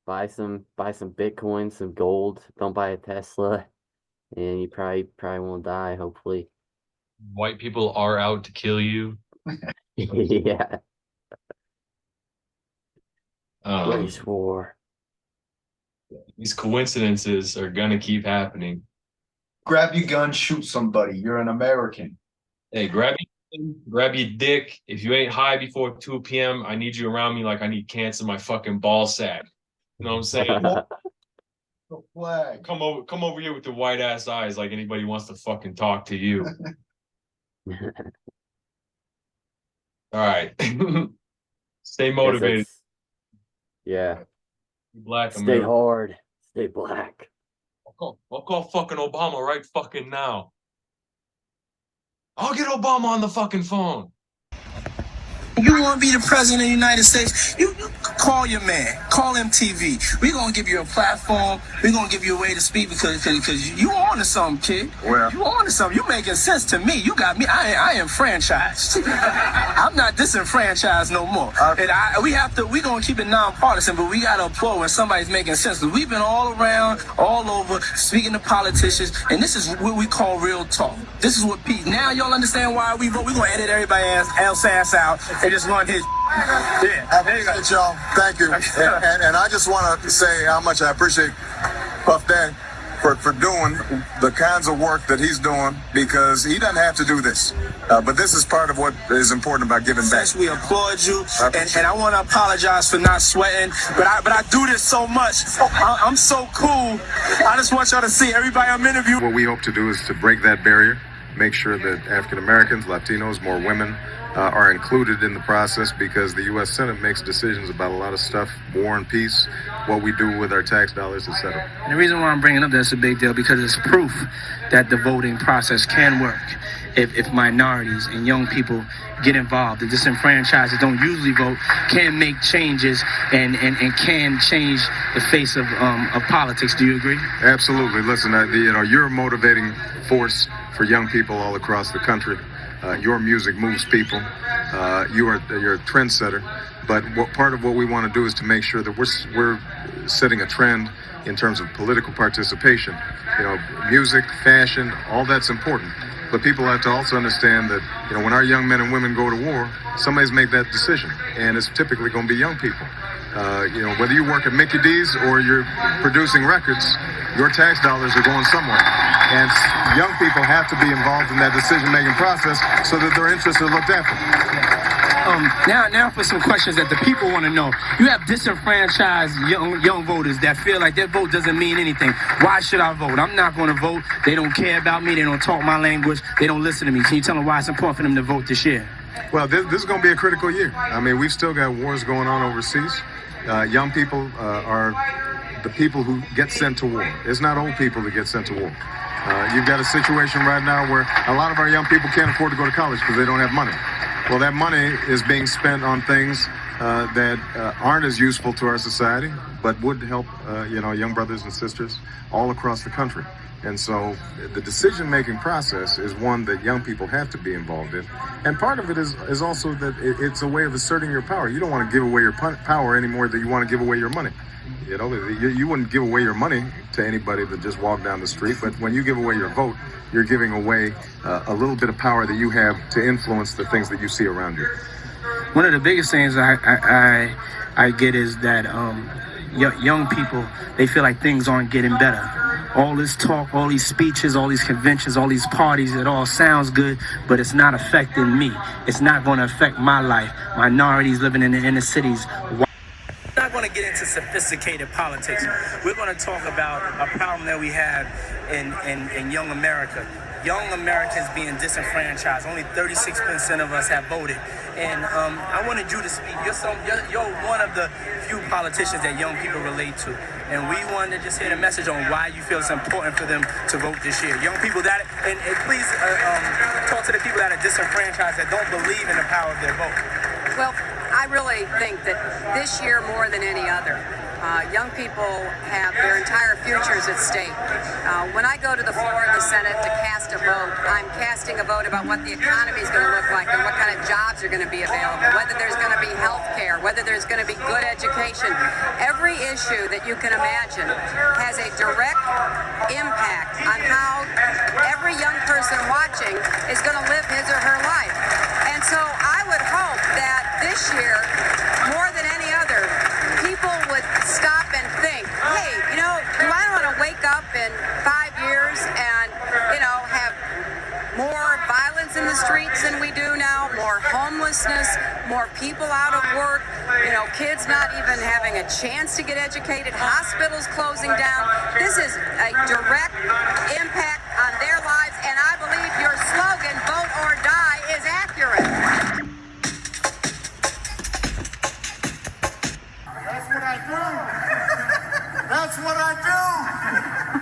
Buy some Bitcoin, some gold. Don't buy a Tesla, and you probably won't die. Hopefully. White people are out to kill you. Yeah. Race Um, war. these coincidences are gonna keep happening. Grab your gun, shoot somebody. You're an American. Hey, grab your dick. If you ain't high before 2 p.m., I need you around me like I need cancer in my fucking ball sack. You know what I'm saying? The flag. Come over here with the white ass eyes like anybody wants to fucking talk to you. All right. Stay motivated. Yeah. Black Stay America. hard. Stay black. I'll call fucking Obama right fucking now. I'll get Obama on the fucking phone. You want to be the president of the United States? You call your man. Call MTV. We're going to give you a platform. We're going to give you a way to speak because you on to something, kid. Well, You on to something. You making sense to me. You got me. I am franchised. I'm not disenfranchised no more. And we're going to keep it nonpartisan, but we got to applaud when somebody's making sense. Because we've been all around, all over, speaking to politicians, and this is what we call real talk. This is what peace. Now y'all understand why we vote. We're going to edit everybody else ass out and just run his. Yeah, there you go. Y'all, thank you. And I just want to say how much I appreciate Puff Daddy for doing the kinds of work that he's doing because he doesn't have to do this. But this is part of what is important about giving back. We applaud you, and I want to apologize for not sweating, but I do this so much. I'm so cool. I just want y'all to see everybody I'm interviewing. What we hope to do is to break that barrier, make sure that African Americans, Latinos, more women are included in the process, because the U.S. Senate makes decisions about a lot of stuff, war and peace, what we do with our tax dollars, etc. And the reason why I'm bringing up that's a big deal, because it's proof that the voting process can work if minorities and young people get involved. The disenfranchised that don't usually vote can make changes and can change the face of politics. Do you agree? Absolutely. Listen, you're a motivating force for young people all across the country. Your music moves people. You're a trendsetter. But part of what we want to do is to make sure that we're setting a trend in terms of political participation. Music, fashion, all that's important. But people have to also understand that, when our young men and women go to war, somebody's made that decision, and it's typically going to be young people. Whether you work at Mickey D's or you're producing records, your tax dollars are going somewhere. And young people have to be involved in that decision-making process so that their interests are looked after. Now for some questions that the people want to know. You have disenfranchised young voters that feel like their vote doesn't mean anything. Why should I vote? I'm not going to vote. They don't care about me. They don't talk my language. They don't listen to me. Can you tell them why it's important for them to vote this year? Well, this is going to be a critical year. I mean, we've still got wars going on overseas. Young people are the people who get sent to war. It's not old people that get sent to war. You've got a situation right now where a lot of our young people can't afford to go to college because they don't have money. Well, that money is being spent on things that aren't as useful to our society, but would help, young brothers and sisters all across the country. And so the decision-making process is one that young people have to be involved in. And part of it is also that it's a way of asserting your power. You don't want to give away your power any more than you want to give away your money. You wouldn't give away your money to anybody that just walked down the street, but when you give away your vote, you're giving away a little bit of power that you have to influence the things that you see around you. One of the biggest things I get is that young people, they feel like things aren't getting better. All this talk, all these speeches, all these conventions, all these parties, it all sounds good, but it's not affecting me. It's not going to affect my life. Minorities living in the inner cities. We're not going to get into sophisticated politics. We're going to talk about a problem that we have in young America. Young Americans being disenfranchised. Only 36% of us have voted. And I wanted you to speak. You're one of the few politicians that young people relate to. And we wanted to just hear the message on why you feel it's important for them to vote this year. Young people and please talk to the people that are disenfranchised, that don't believe in the power of their vote. Well, I really think that this year more than any other, young people have their entire futures at stake. When I go to the floor of the Senate to cast a vote, I'm casting a vote about what the economy is going to look like and what kind of jobs are going to be available, whether there's going to be health care, whether there's going to be good education. Every issue that you can imagine has a direct impact on how every young person watching is going to live his or her life. And so I would hope that this year, more than any other, people would stop and think, hey, do I want to wake up in 5 years and, have more violence in the streets than we do now, more homelessness, more people out of work, kids not even having a chance to get educated, hospitals closing down. This is a direct impact on their lives, and I believe your slogan, vote or die, is accurate. That's what I do. That's what I do.